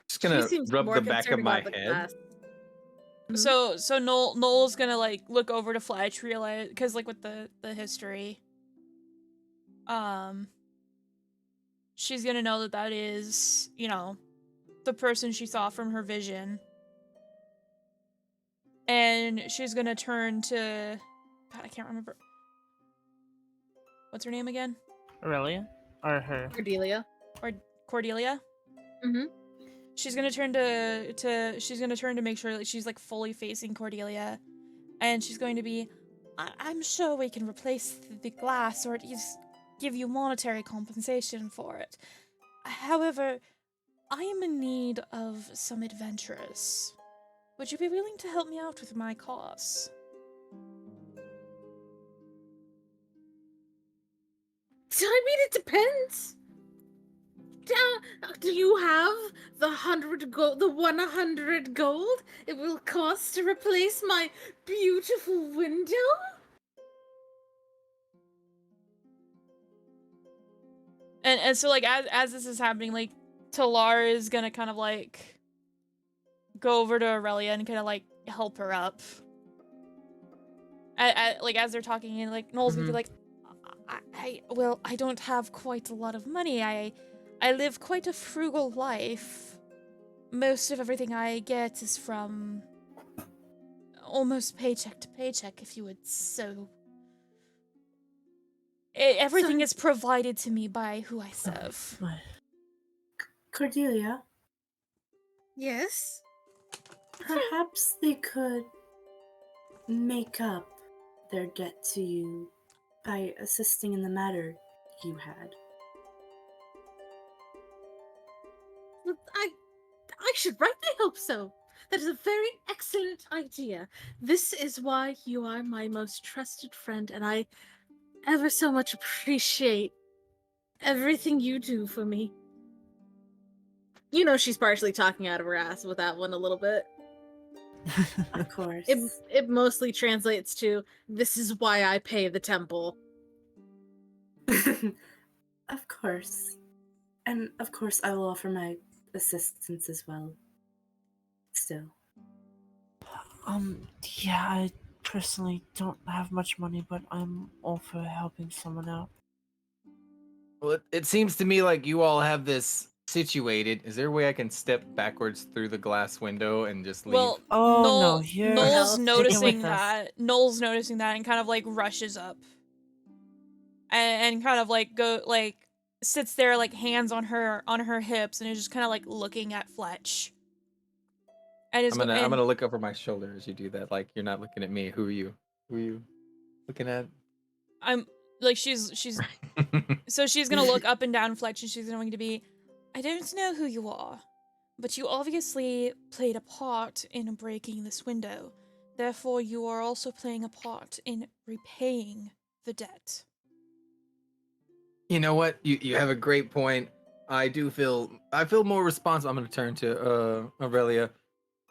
Just gonna seems rub more the back of concerned my about the head. glass. So Noel's gonna like look over to Fletch, realize, because like with the history, she's gonna know that is, you know, the person she saw from her vision, and she's gonna turn to, God, I can't remember, what's her name again? Aurelia? Or her? Cordelia. Or Cordelia? Mm-hmm. She's gonna turn to make sure that she's like fully facing Cordelia, and she's going to be, I'm sure we can replace the glass or at least give you monetary compensation for it. However, I am in need of some adventurers. Would you be willing to help me out with my cause? I mean, it depends. Do you have the 100 gold, the 100 gold it will cost to replace my beautiful window? And so like as this is happening, like Talar is gonna kind of like go over to Aurelia and kind of like help her up. Like as they're talking, and like Noel's gonna be like, I don't have quite a lot of money. I live quite a frugal life. Most of everything I get is from almost paycheck to paycheck, if you would so. Everything is provided to me by who I serve. Cordelia, Yes. perhaps they could make up their debt to you by assisting in the matter you had. I should rightly hope so. That is a very excellent idea. This is why you are my most trusted friend, and I ever so much appreciate everything you do for me. You know she's partially talking out of her ass with that one a little bit. Of course. It mostly translates to, this is why I pay the temple. Of course. And of course I will offer my assistance as well. Still. Yeah, I personally don't have much money, but I'm all for helping someone out. Well, it seems to me like you all have this situated. Is there a way I can step backwards through the glass window and just leave? Well, Oh no, you're Noel's sticking noticing with us. that. Noel's noticing that and kind of like rushes up. And kind of like sits there like hands on her hips and is just kind of like looking at Fletch. And I'm gonna look over my shoulder as you do that. Like, you're not looking at me. Who are you? Who are you looking at? I'm like she's so she's gonna look up and down Fletch, and she's going to be, I don't know who you are, but you obviously played a part in breaking this window. Therefore, you are also playing a part in repaying the debt. You know what? You have a great point. I feel more responsible. I'm gonna turn to Aurelia.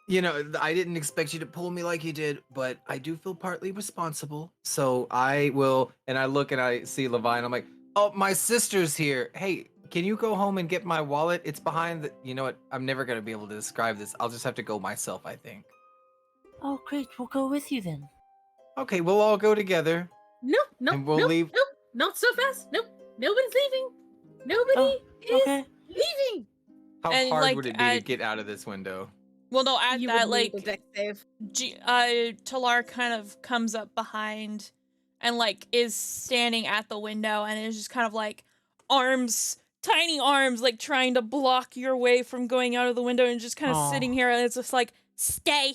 You know, I didn't expect you to pull me like you did, but I do feel partly responsible. So I will, and I look and I see Levi, and I'm like, oh, my sister's here. Hey, can you go home and get my wallet? It's behind the. You know what? I'm never gonna be able to describe this. I'll just have to go myself, I think. Oh, great. We'll go with you then. Okay, we'll all go together. Nope, nope, And we'll nope, leave- nope, not so fast. Nope, nobody's leaving. Nobody is okay. leaving. How And, hard like, would it be to get out of this window? Well, no, at You that, would need like, a deck save. Talar kind of comes up behind and, like, is standing at the window and is just kind of, like, tiny arms, like, trying to block your way from going out of the window and just kind of sitting here and it's just like, stay.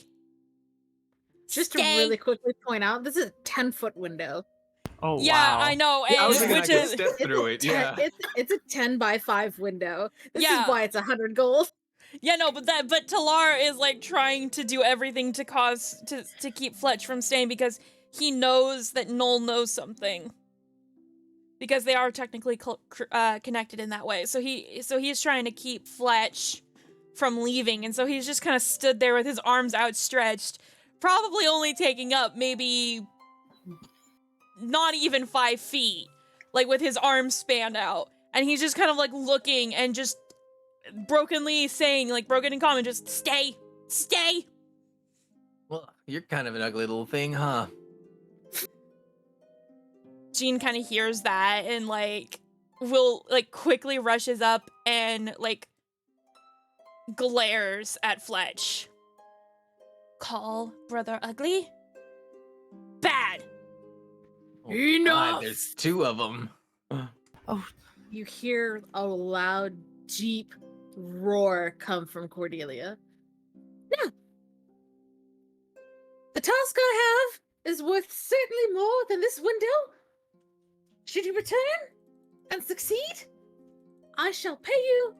Just to Stay. really quickly point out, this is a 10-foot window. Oh, Yeah, wow. I know. Yeah, I was and- thinking I which could is, step through it. Yeah. It's a 10x5 window. This Yeah. is why it's 100 gold. yeah, no, but Talar is like trying to do everything to keep Fletch from staying because he knows that Noel knows something. Because they are technically connected in that way. So he's trying to keep Fletch from leaving, and so he's just kind of stood there with his arms outstretched, probably only taking up maybe not even 5 feet, like with his arms spanned out, and he's just kind of like looking and just brokenly saying, like broken in common, just stay. Well, you're kind of an ugly little thing, huh? Jean kind of hears that and like will like quickly rushes up and like glares at Fletch. Call brother ugly? Bad. Oh, Enough! God, there's 2 of them. You hear a loud, deep roar come from Cordelia. Now, the task I have is worth certainly more than this window. Should you return and succeed, I shall pay you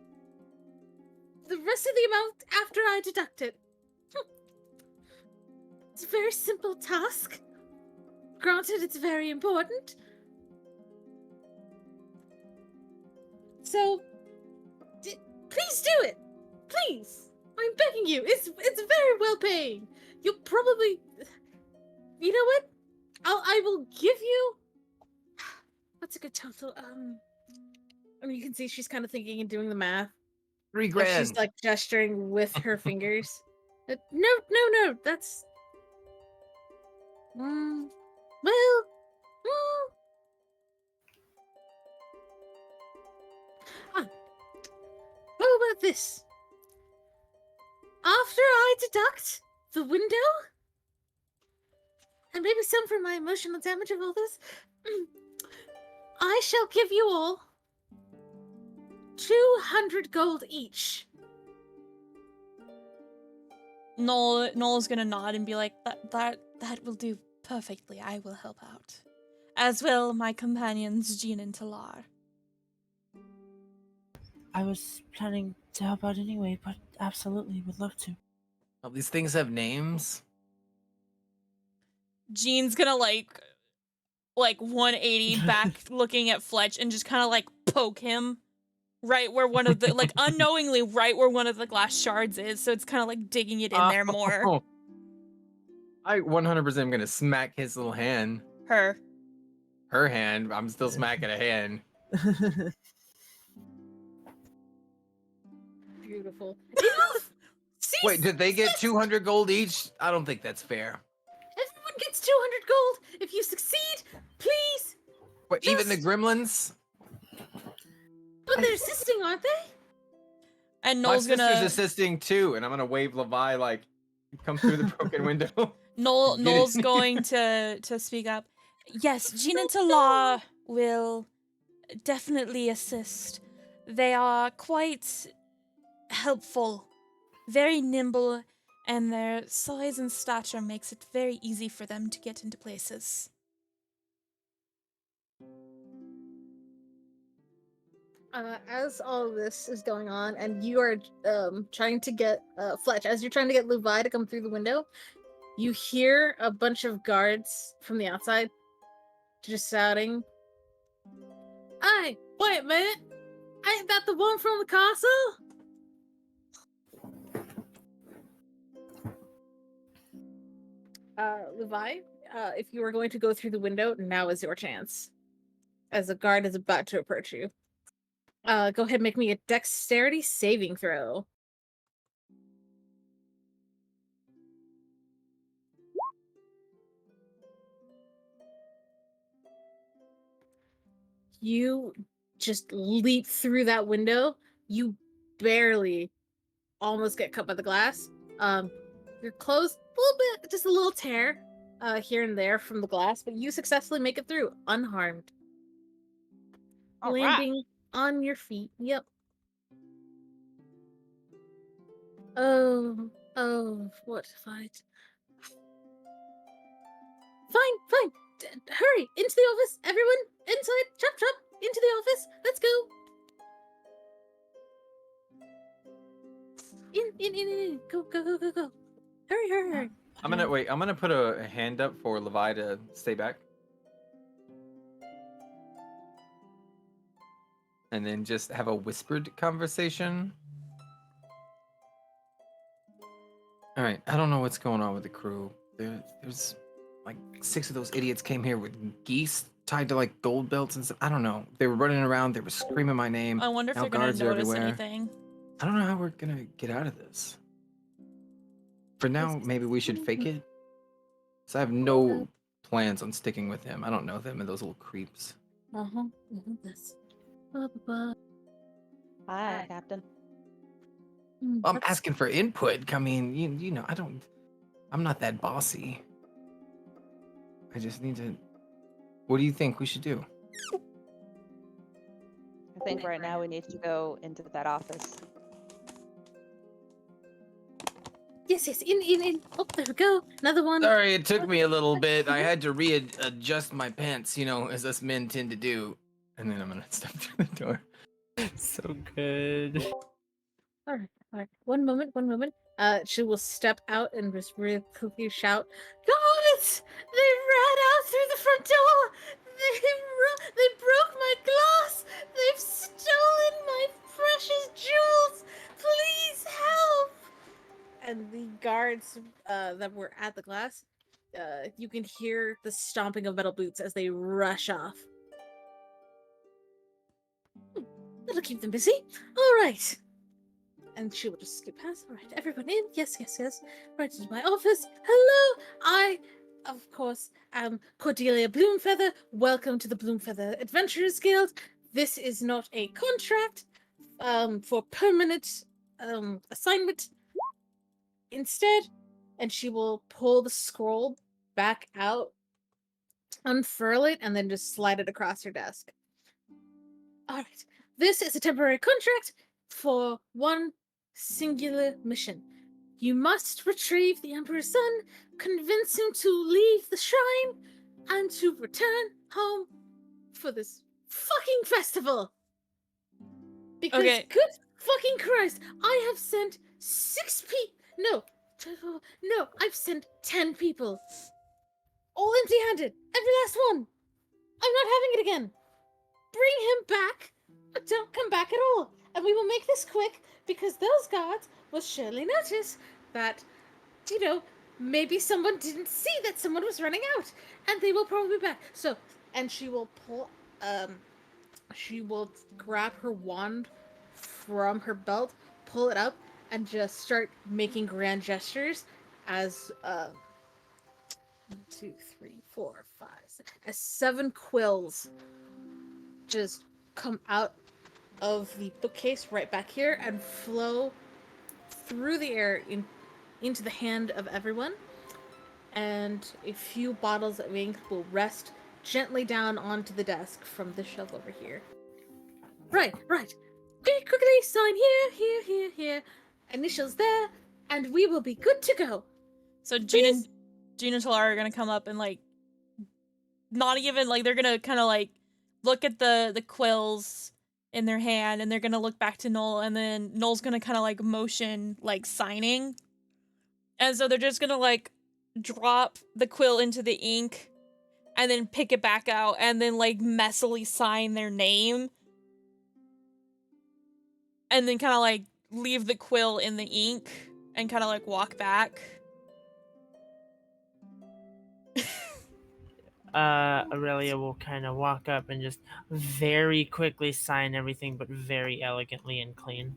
the rest of the amount after I deduct it. It's a very simple task. Granted, it's very important. So, please do it. Please. I'm begging you. It's very well paying. You'll probably... You know what? I will give you... What's a good total? I mean, you can see she's kind of thinking and doing the math. $3 But grand. she's like gesturing with her fingers. No, that's... well... How about this? After I deduct the window, and maybe some for my emotional damage of all this, I shall give you all 200 gold each. Noel's gonna nod and be like, that will do perfectly. I will help out. As will my companions, Jean and Talar. I was planning to help out anyway, but absolutely would love to. Oh, these things have names. Jean's gonna like 180 back looking at Fletch and just kind of like poke him right where one of the like unknowingly right where one of the glass shards is, so it's kind of like digging it in there more. Oh. I 100% am gonna smack his little hand. Her hand. I'm still smacking a hand. Beautiful. Enough! Wait, did they get 200 gold each? I don't think that's fair. Everyone gets 200 gold. If you succeed, please. Wait, even the gremlins? But they're assisting, aren't they? and My Noel's sister's gonna assisting too, and I'm gonna wave Levi like, come through the broken window. Noel's going to speak up. Yes, Jean and Talar will definitely assist. They are quite helpful, very nimble, and their size and stature makes it very easy for them to get into places. As all of this is going on, and you are trying to get Fletch, as you're trying to get Levi to come through the window, you hear a bunch of guards from the outside just shouting, "Aye, Wait a minute. Ain't that the one from the castle? Levi, if you are going to go through the window, now is your chance. As a guard is about to approach you. Go ahead and make me a dexterity saving throw. You just leap through that window. You barely almost get cut by the glass. Your clothes, a little bit, just a little tear here and there from the glass, but you successfully make it through unharmed. All right. Landing on your feet. Yep. Oh, what fight? Fine. Hurry, into the office, everyone, inside, chop, into the office, let's go. In, go. Hurry. I'm gonna put a hand up for Levi to stay back. And then just have a whispered conversation. All right, I don't know what's going on with the crew. There's like 6 of those idiots came here with geese tied to like gold belts and stuff. I don't know. They were running around. They were screaming my name. I wonder if Now they're gonna guards are notice everywhere. anything. I don't know how we're gonna get out of this. For now, maybe we should fake it. So I have no plans on sticking with him. I don't know them and those little creeps. This. Hi, Captain. I'm asking for input. I mean, you know, I'm not that bossy. I just need to. What do you think we should do? I think right now we need to go into that office. Yes, in. Oh, there we go. Another one. Sorry, it took me a little bit. I had to readjust my pants, you know, as us men tend to do. And then I'm gonna step through the door. So good. All right. One moment. She will step out and just really quickly shout, "Guards! They ran out through the front door! They broke my glass! They've stolen my precious jewels! Please help!" And the guards that were at the glass, you can hear the stomping of metal boots as they rush off. That'll keep them busy. All right. And she will just skip past. All right, everyone in. Yes. Right into my office. Hello. I, of course, am Cordelia Bloomfeather. Welcome to the Bloomfeather Adventurers Guild. This is not a contract for permanent assignment. Instead, and she will pull the scroll back out, unfurl it, and then just slide it across her desk. All right. This is a temporary contract for one singular mission. You must retrieve the Emperor's son, convince him to leave the shrine, and to return home for this fucking festival. Because, Okay. good fucking Christ, I have sent 6 people. No, I've sent 10 people. All empty-handed. Every last one. I'm not having it again. Bring him back, or don't come back at all. And we will make this quick, because those guards will surely notice that, you know, maybe someone didn't see that someone was running out, and they will probably be back. So, and she will pull, she will grab her wand from her belt, pull it up, and just start making grand gestures as, 1, 2, 3, 4, 5, 6, as 7 quills just come out of the bookcase right back here and flow through the air into the hand of everyone. And a few bottles of ink will rest gently down onto the desk from this shelf over here. Right. Quickly sign here. Initials there, and we will be good to go. So Gina and Talara are gonna come up and like, not even like, they're gonna kind of like look at the quills in their hand, and they're gonna look back to Noel, and then Noel's gonna kind of like motion like signing, and so they're just gonna like drop the quill into the ink, and then pick it back out, and then like messily sign their name, and then kind of like leave the quill in the ink and kind of like walk back. Aurelia will kind of walk up and just very quickly sign everything, but very elegantly and clean.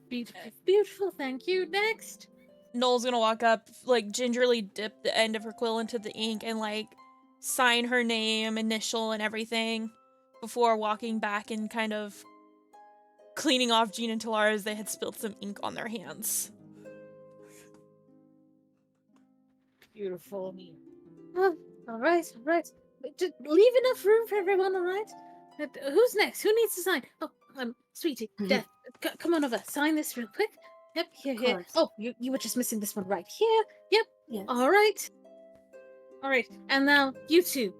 Beautiful, beautiful. Thank you. Next. Noel's gonna walk up, like gingerly dip the end of her quill into the ink and like sign her name, initial, and everything before walking back and kind of cleaning off Jean and Talara as they had spilled some ink on their hands. Beautiful. All right, all right. Just leave enough room for everyone, all right? Who's next? Who needs to sign? Oh, sweetie, Death, come on over. Sign this real quick. Yep, here. course. Oh, you were just missing this one right here. Yep. Yes. All right. All right. And now you two.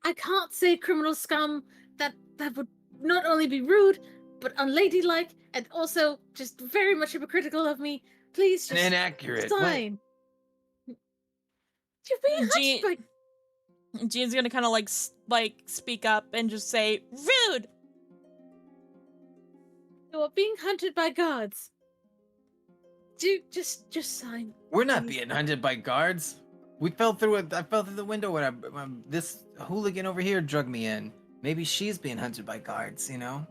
I can't say criminal scum. That would not only be rude, but unladylike, and also just very much hypocritical of me. Please And just inaccurate. sign. You're being Jean- hushed by. Jean's gonna kind of like speak up and just say, "Rude." You are being hunted by guards. Just sign. We're not please. being hunted by guards. We fell through it. I fell through the window when this hooligan over here drug me in. Maybe she's being hunted by guards, you know?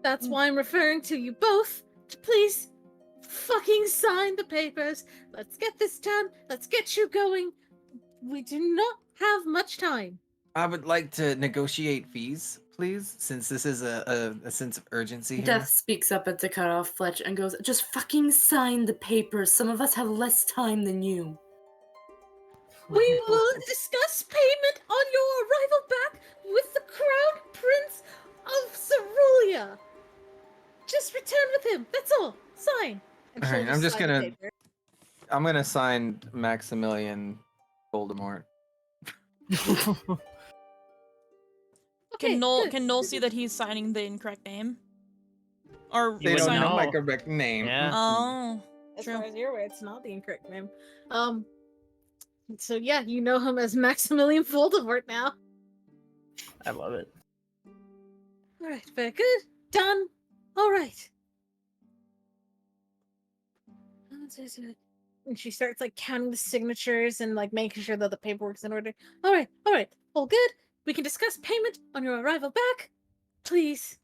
That's why I'm referring to you both to please fucking sign the papers. Let's get this done. Let's get you going. We do not have much time. I would like to negotiate fees, please, since this is a sense of urgency here. Death speaks up at the cut off Fletch and goes, just fucking sign the papers. Some of us have less time than you. We will discuss payment on your arrival back with the Crown Prince of Cerulean. Just return with him. That's all. Sign. And All she'll right, I'm just sign the gonna- paper. I'm gonna sign Maximilian Voldemort. Okay, Can Noel good. see that he's signing the incorrect name? Or You They would don't signing- know my know. correct name. Yeah. Oh, As true. far as you're aware, it's not the incorrect name. So yeah, you know him as Maximilian Voldemort now. I love it. All right, very good. Done. All right. And she starts like counting the signatures and like making sure that the paperwork's in order. All right, all good. We can discuss payment on your arrival back. Please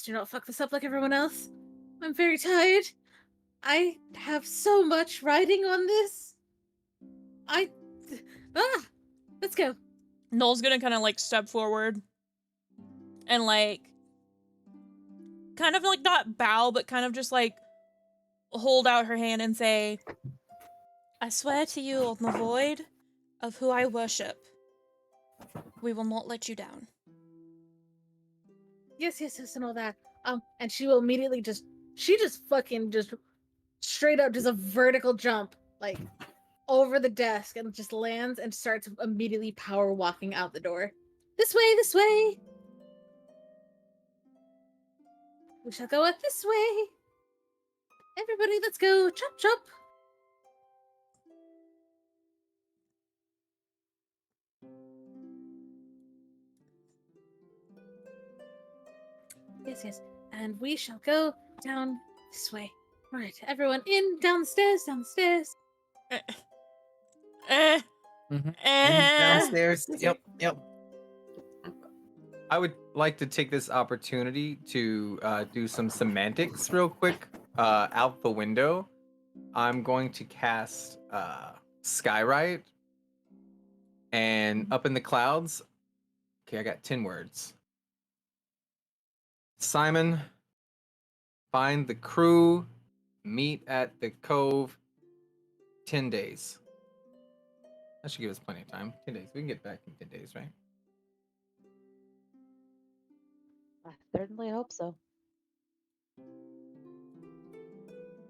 do not fuck this up like everyone else. I'm very tired. I have so much writing on this. Let's go. Noel's gonna kind of like step forward and like kind of like not bow, but kind of just like hold out her hand and say, "I swear to you on the void of who I worship, we will not let you down." Yes, and all that. And she will immediately just fucking straight up does a vertical jump, like over the desk, and just lands and starts immediately power walking out the door. This way. We shall go up this way. Everybody, let's go. Chop, chop. Yes. And we shall go down this way. All right, everyone in, down the stairs. Eh. Mhm. Eh. Downstairs. Yep. I would like to take this opportunity to do some semantics real quick. Out the window, I'm going to cast Skywrite, and up in the clouds. Okay, I got 10 words. Simon, find the crew, meet at the cove. 10 days. That should give us plenty of time. 10 days. We can get back in 10 days, right? I certainly hope so.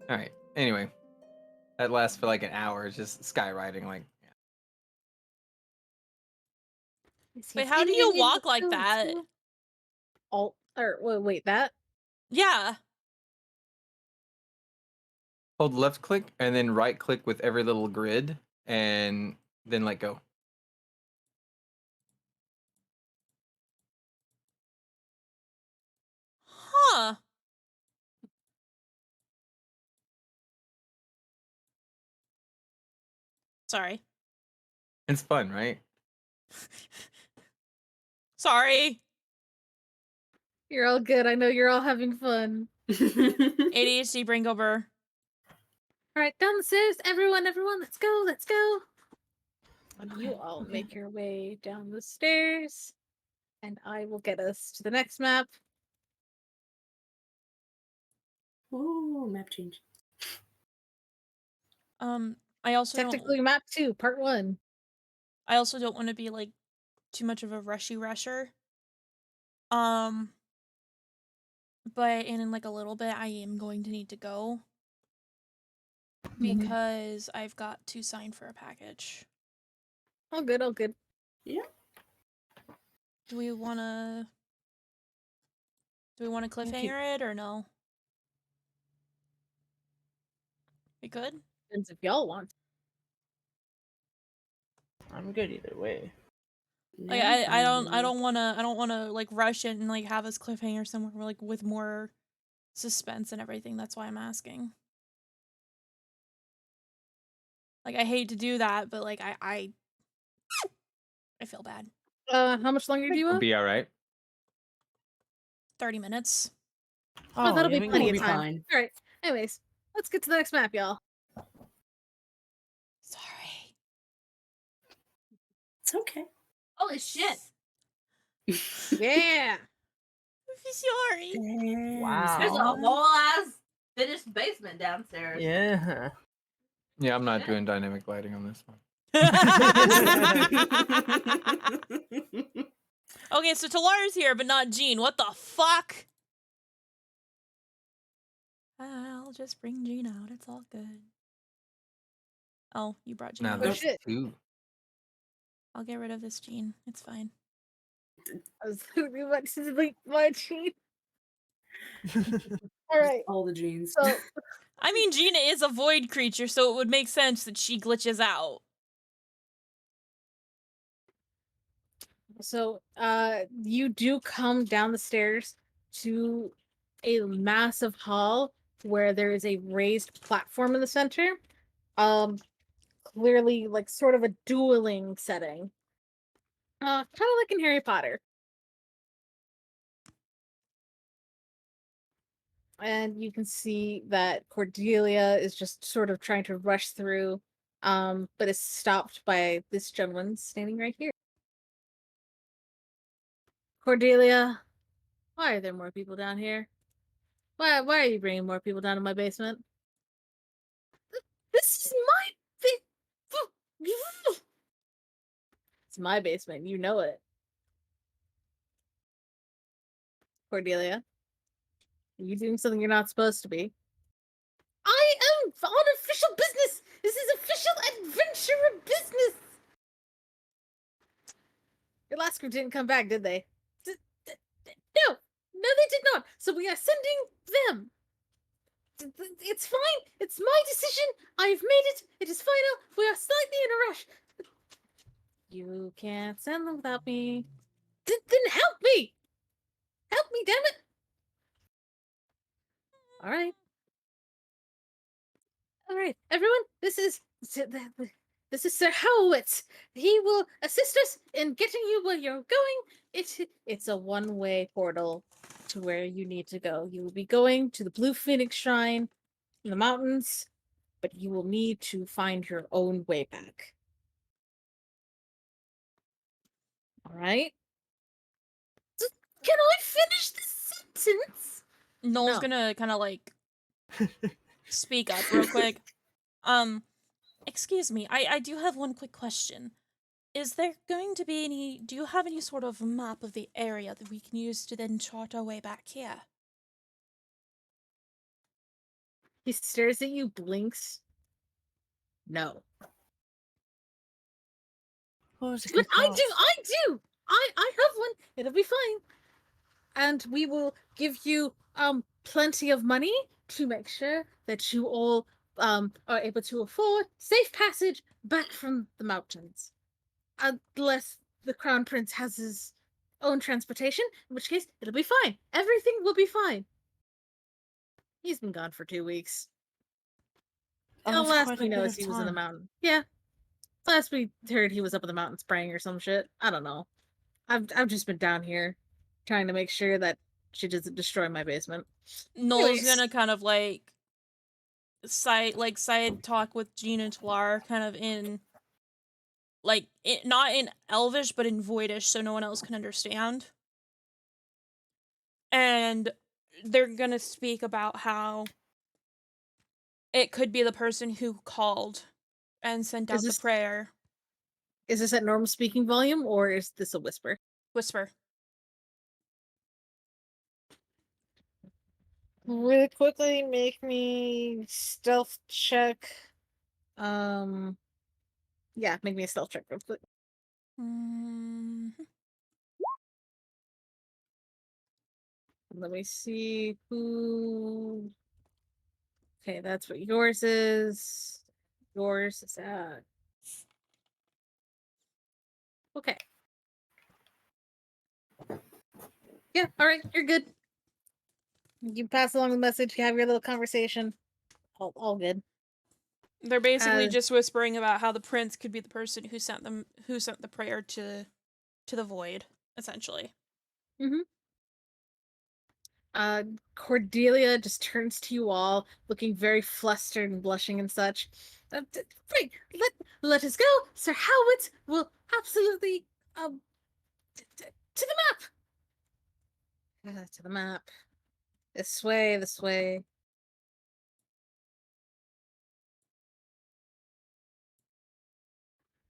All right. Anyway, that lasts for like an hour. It's just skywriting. Like, Wait, how do you walk like that? Wait, that? Yeah. hold left click and then right click with every little grid, and then let go. Sorry. It's fun, right? Sorry. You're all good. I know you're all having fun. ADHD bring over. All right, down the stairs, everyone, let's go, let's go. And you all make your way down the stairs, and I will get us to the next map. Ooh, map change. I also Technically, map 2, part 1. I also don't want to be like too much of a rusher. But in like a little bit, I am going to need to go because I've got to sign for a package. All good, all good. Yeah. Do we wanna cliffhanger it or no? We good? Depends if y'all want. I'm good either way. Like Yeah, I don't wanna like rush it and like have us cliffhanger somewhere like with more suspense and everything. That's why I'm asking. Like I hate to do that, but like I feel bad. How much longer do you We'll want? be all right. 30 minutes. Oh, that'll yeah, be we plenty can of be time. fine. All right. Anyways, let's get to the next map, y'all. Sorry. It's okay. Holy shit! Yeah. Sorry. Wow. There's a whole ass finished basement downstairs. Yeah. Yeah, I'm not doing dynamic lighting on this one. Okay, so Talar's here, but not Jean. What the fuck? I'll just bring Jean out. It's all good. Oh, you brought Jean Now out. Oh, there's shit. 2. I'll get rid of this Jean. It's fine. I was literally about to delete my cheat. All right. All the genes. So, I mean, Gina is a void creature, so it would make sense that she glitches out. you do come down the stairs to a massive hall where there is a raised platform in the center. Clearly like sort of a dueling setting. Kind of like in Harry Potter. And you can see that Cordelia is just sort of trying to rush through, but is stopped by this gentleman standing right here. Cordelia, why are there more people down here? Why are you bringing more people down to my basement? This is my It's my basement, you know it. Cordelia, are you doing something you're not supposed to be? I am on official business! This is official adventurer business! Your last group didn't come back, did they? No! No, they did not! So we are sending them! It's fine! It's my decision! I've made it! It is final! We are slightly in a rush! You can't send them without me. Then help me! Help me, damn it! Alright. Alright, everyone, this is Sir Howitz. He will assist us in getting you where you're going. It's a one-way portal to where you need to go. You will be going to the Blue Phoenix Shrine in the mountains, but you will need to find your own way back. Alright? Can I finish this sentence? Noel's No. gonna kind of like speak up real quick. Excuse me, I do have one quick question. Is there going to be do you have any sort of map of the area that we can use to then chart our way back here? He stares at you, blinks. No. What was it? But I do! I have one. It'll be fine. And we will give you plenty of money to make sure that you all are able to afford safe passage back from the mountains. Unless the Crown Prince has his own transportation, in which case it'll be fine. Everything will be fine. He's been gone for 2 weeks. Oh, The that's last quite we a know bit is of he was in the time. mountain. Yeah. Last we heard, he was up in the mountains praying or some shit. I don't know. I've just been down here trying to make sure that she doesn't destroy my basement. Noel's Anyways. gonna kind of like side talk with Jean and Talar, kind of in like not in Elvish but in Voidish, so no one else can understand. And they're gonna speak about how it could be the person who called and sent out the prayer. Is this at normal speaking volume, or is this a whisper? Whisper. Really quickly, make me stealth check. Yeah, make me a stealth check real quick. Let me see who. Okay, that's what yours is. Yours is at. Okay. Yeah, alright, you're good. You pass along the message, you have your little conversation. All good. They're basically just whispering about how the prince could be the person who sent the prayer to the void, essentially. Mm-hmm. Cordelia just turns to you all, looking very flustered and blushing and such. Right, let us go. Sir Howard will absolutely to the map. To the map. This way, this way.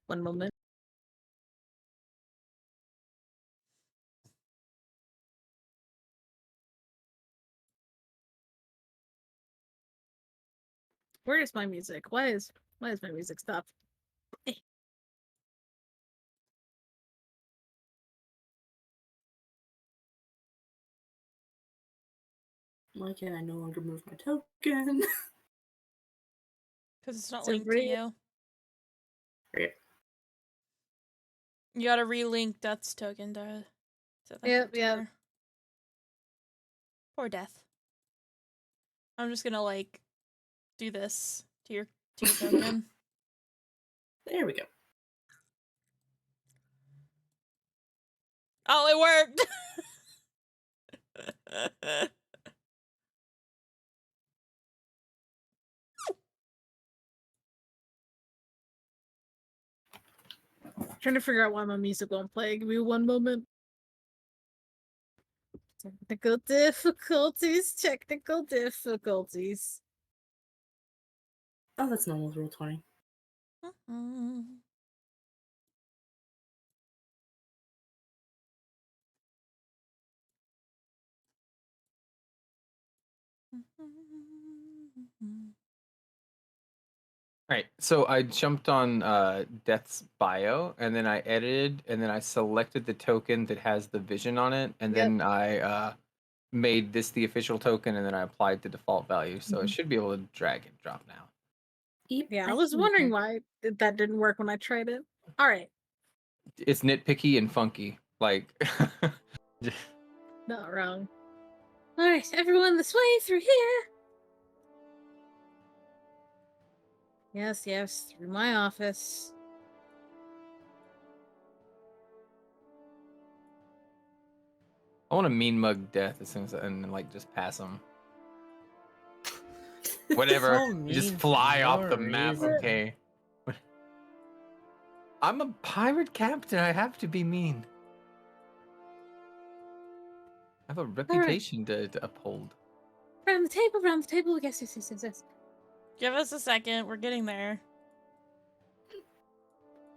One moment. Where is my music? Why is my music stopped? Why can't I no longer move my token? Because it's not So linked to bring- you. Yeah. You gotta relink Death's token to Yep. Poor Death. I'm just gonna like do this to your token. There we go. Oh, it worked. Trying to figure out why my music won't play. Give me one moment. Technical difficulties. Oh, that's normal rule 20. Right. So I jumped on Death's bio, and then I edited, and then I selected the token that has the vision on it, and then I made this the official token, and then I applied the default value. So it should be able to drag and drop now. Yep, Yeah, I was wondering why that didn't work when I tried it. All right. It's nitpicky and funky. Like, Not wrong. All right, everyone, this way through here. Yes, through my office. I want to mean mug Death as soon as and like just pass him. Whatever, So you just mean fly for off no the map. reason. Okay. I'm a pirate captain. I have to be mean. I have a reputation to uphold. Round the table. Yes. Give us a second. We're getting there.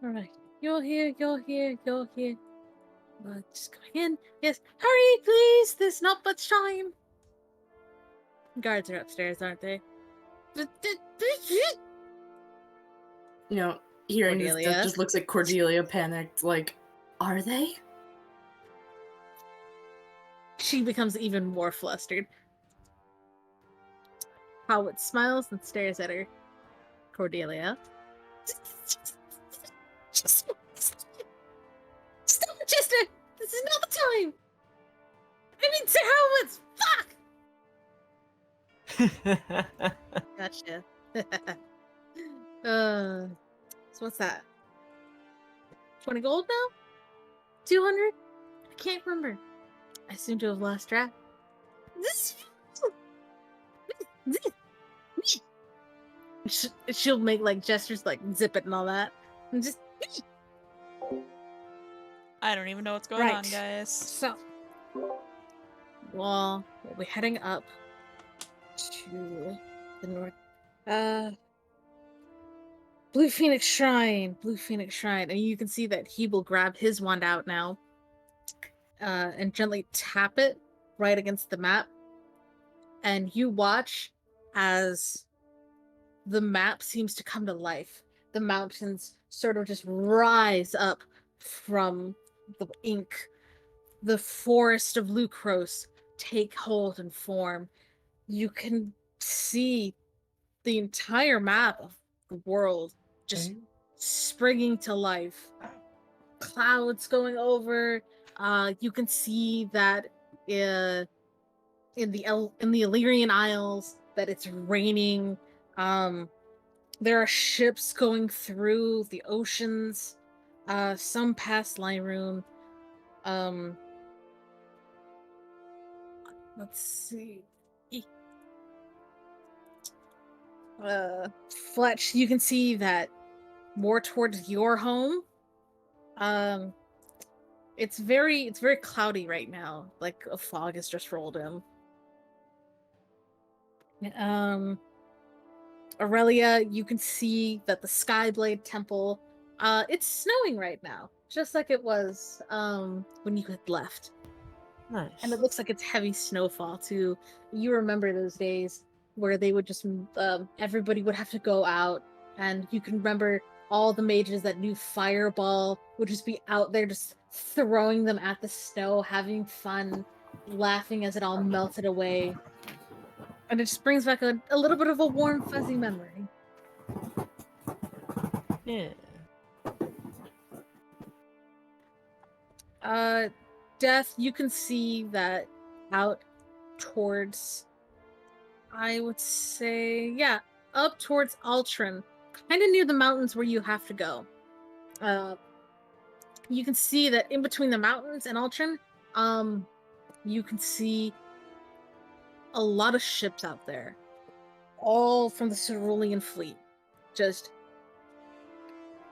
All right. You're here. Just going in. Yes. Hurry, please. There's not much time. Guards are upstairs, aren't they? You know, hearing this Cordelia. just looks like Cordelia panicked. Like, are they? She becomes even more flustered. Howard smiles and stares at her. Cordelia. Stop it, Chester! This is not the time! I mean, Sir Howard's! Fuck! Gotcha. So what's that? 20 gold now? 200? I can't remember. I seem to have lost track. She'll make like gestures like zip it and all that. And just I don't even know what's going on, guys. So, we'll be heading up to the north. Blue Phoenix Shrine. And you can see that he will grab his wand out now. And gently tap it right against the map. And you watch as the map seems to come to life. The mountains sort of just rise up from the ink. The forest of Lucros take hold and form. You can see the entire map of the world just springing to life. Clouds going over. You can see that in the Illyrian Isles that it's raining. There are ships going through the oceans. Some past Lyroon. Let's see. Fletch, you can see that more towards your home. It's very cloudy right now. Like a fog has just rolled in. Aurelia, you can see that the Skyblade Temple, it's snowing right now, just like it was when you had left. Nice. And it looks like it's heavy snowfall too. You remember those days where they would just everybody would have to go out, and you can remember all the mages that knew Fireball would just be out there just throwing them at the snow, having fun, laughing as it all melted away. And it just brings back a little bit of a warm, fuzzy memory. Yeah. Death, you can see that out towards, I would say, yeah, up towards Altrin, kind of near the mountains where you have to go. You can see that in between the mountains and Altrin, you can see a lot of ships out there, all from the Cerulean fleet. Just,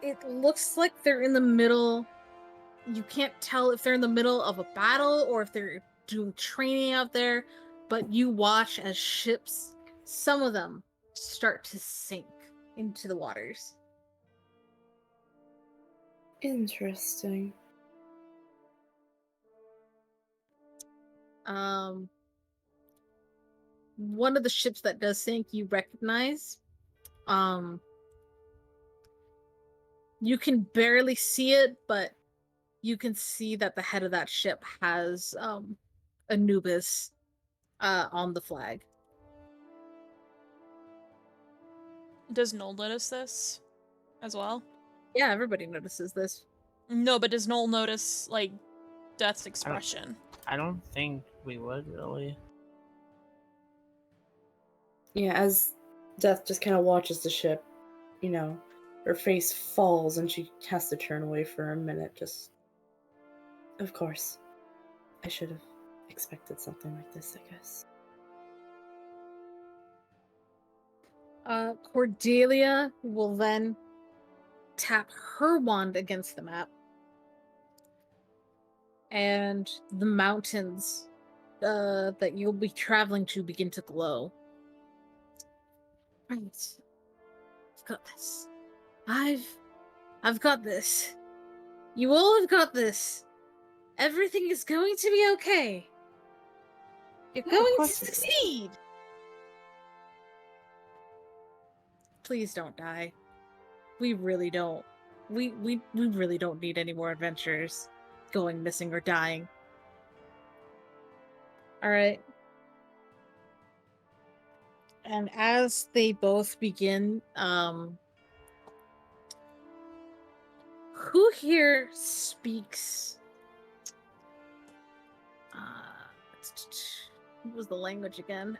it looks like they're in the middle. You can't tell if they're in the middle of a battle or if they're doing training out there, but you watch as ships, some of them, start to sink into the waters. Interesting. One of the ships that does sink, you recognize. You can barely see it, but you can see that the head of that ship has Anubis on the flag. Does Noel notice this as well? Yeah, everybody notices this. No, but does Noel notice, like, Death's expression? I don't think we would, really. Yeah, as Death just kind of watches the ship, you know, her face falls and she has to turn away for a minute. Just, of course, I should have expected something like this, I guess. Cordelia will then tap her wand against the map, and the mountains that you'll be traveling to begin to glow. Right. I've got this. I've got this. You all have got this. Everything is going to be okay. You're going to succeed. Please don't die. We really don't. We really don't need any more adventures going missing or dying. All right. And as they both begin, who here speaks? What was the language again?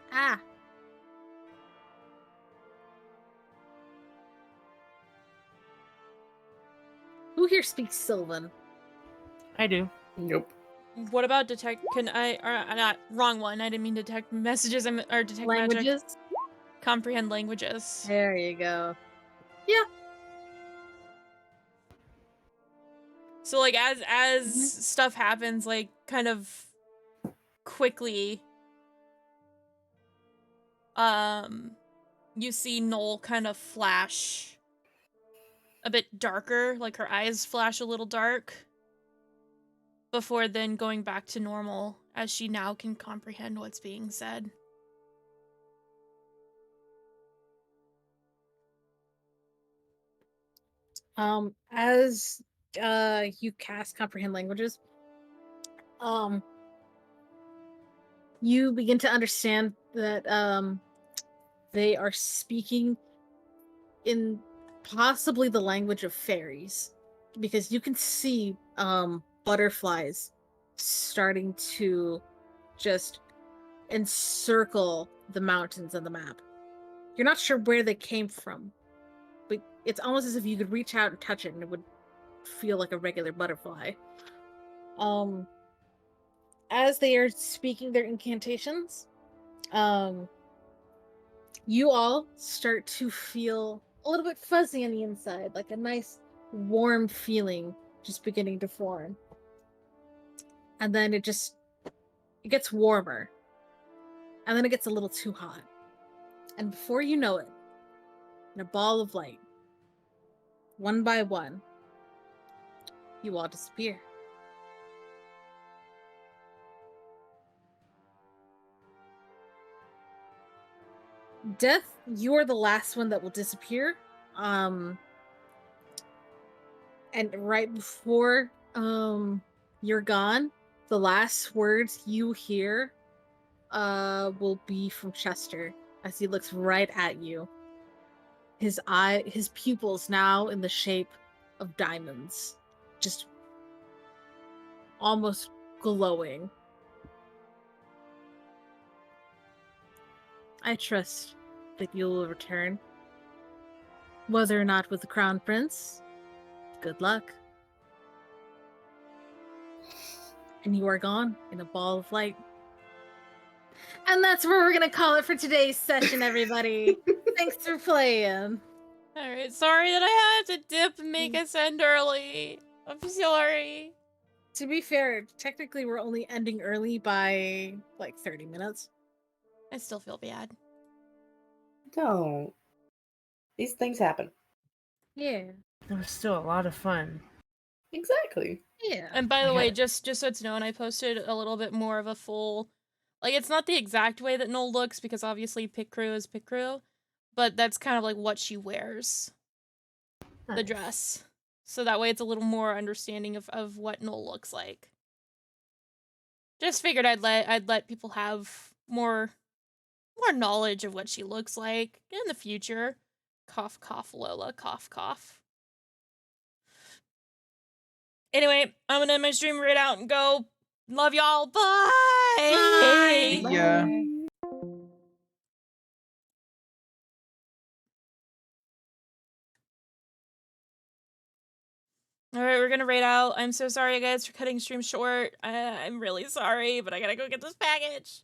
Who here speaks Sylvan? I do. Nope. What about detect? Can I? Or not? Wrong one. I didn't mean detect messages. Or detect magic. Languages? Comprehend languages. There you go. Yeah. So like as stuff happens, like kind of quickly, you see Noel kind of flash a bit darker, like her eyes flash a little dark, before then going back to normal as she now can comprehend what's being said. As you cast comprehend languages, you begin to understand that they are speaking in possibly the language of fairies, because you can see butterflies starting to just encircle the mountains on the map. You're not sure where they came from, but it's almost as if you could reach out and touch it and it would feel like a regular butterfly. As they are speaking their incantations, you all start to feel a little bit fuzzy on the inside, like a nice warm feeling just beginning to form. And then it gets warmer. And then it gets a little too hot. And before you know it, in a ball of light, one by one, you all disappear. Death, you are the last one that will disappear. And right before you're gone, the last words you hear will be from Chester as he looks right at you. His pupils now in the shape of diamonds, just almost glowing. I trust that you will return. Whether or not with the Crown Prince, good luck. And you are gone in a ball of light. And that's where we're gonna call it for today's session, everybody. Thanks for playing. Alright, sorry that I had to dip and make us end early. I'm sorry. To be fair, technically we're only ending early by like 30 minutes. I still feel bad. Don't. These things happen. Yeah. It was still a lot of fun. Exactly. Yeah. And by the I way, had- just so it's known, I posted a little bit more of a full, like it's not the exact way that Noel looks because obviously Pit Crew is Pit Crew, but that's kind of like what she wears, the Nice. dress. So that way it's a little more understanding of what Noel looks like. Just figured I'd let people have more knowledge of what she looks like in the future. Cough, cough, Lola, cough, cough. Anyway, I'm gonna end my stream right out and go. Love y'all. Bye. Bye. Yeah. All right, we're gonna raid out. I'm so sorry, guys, for cutting stream short. I'm really sorry, but I gotta go get this package.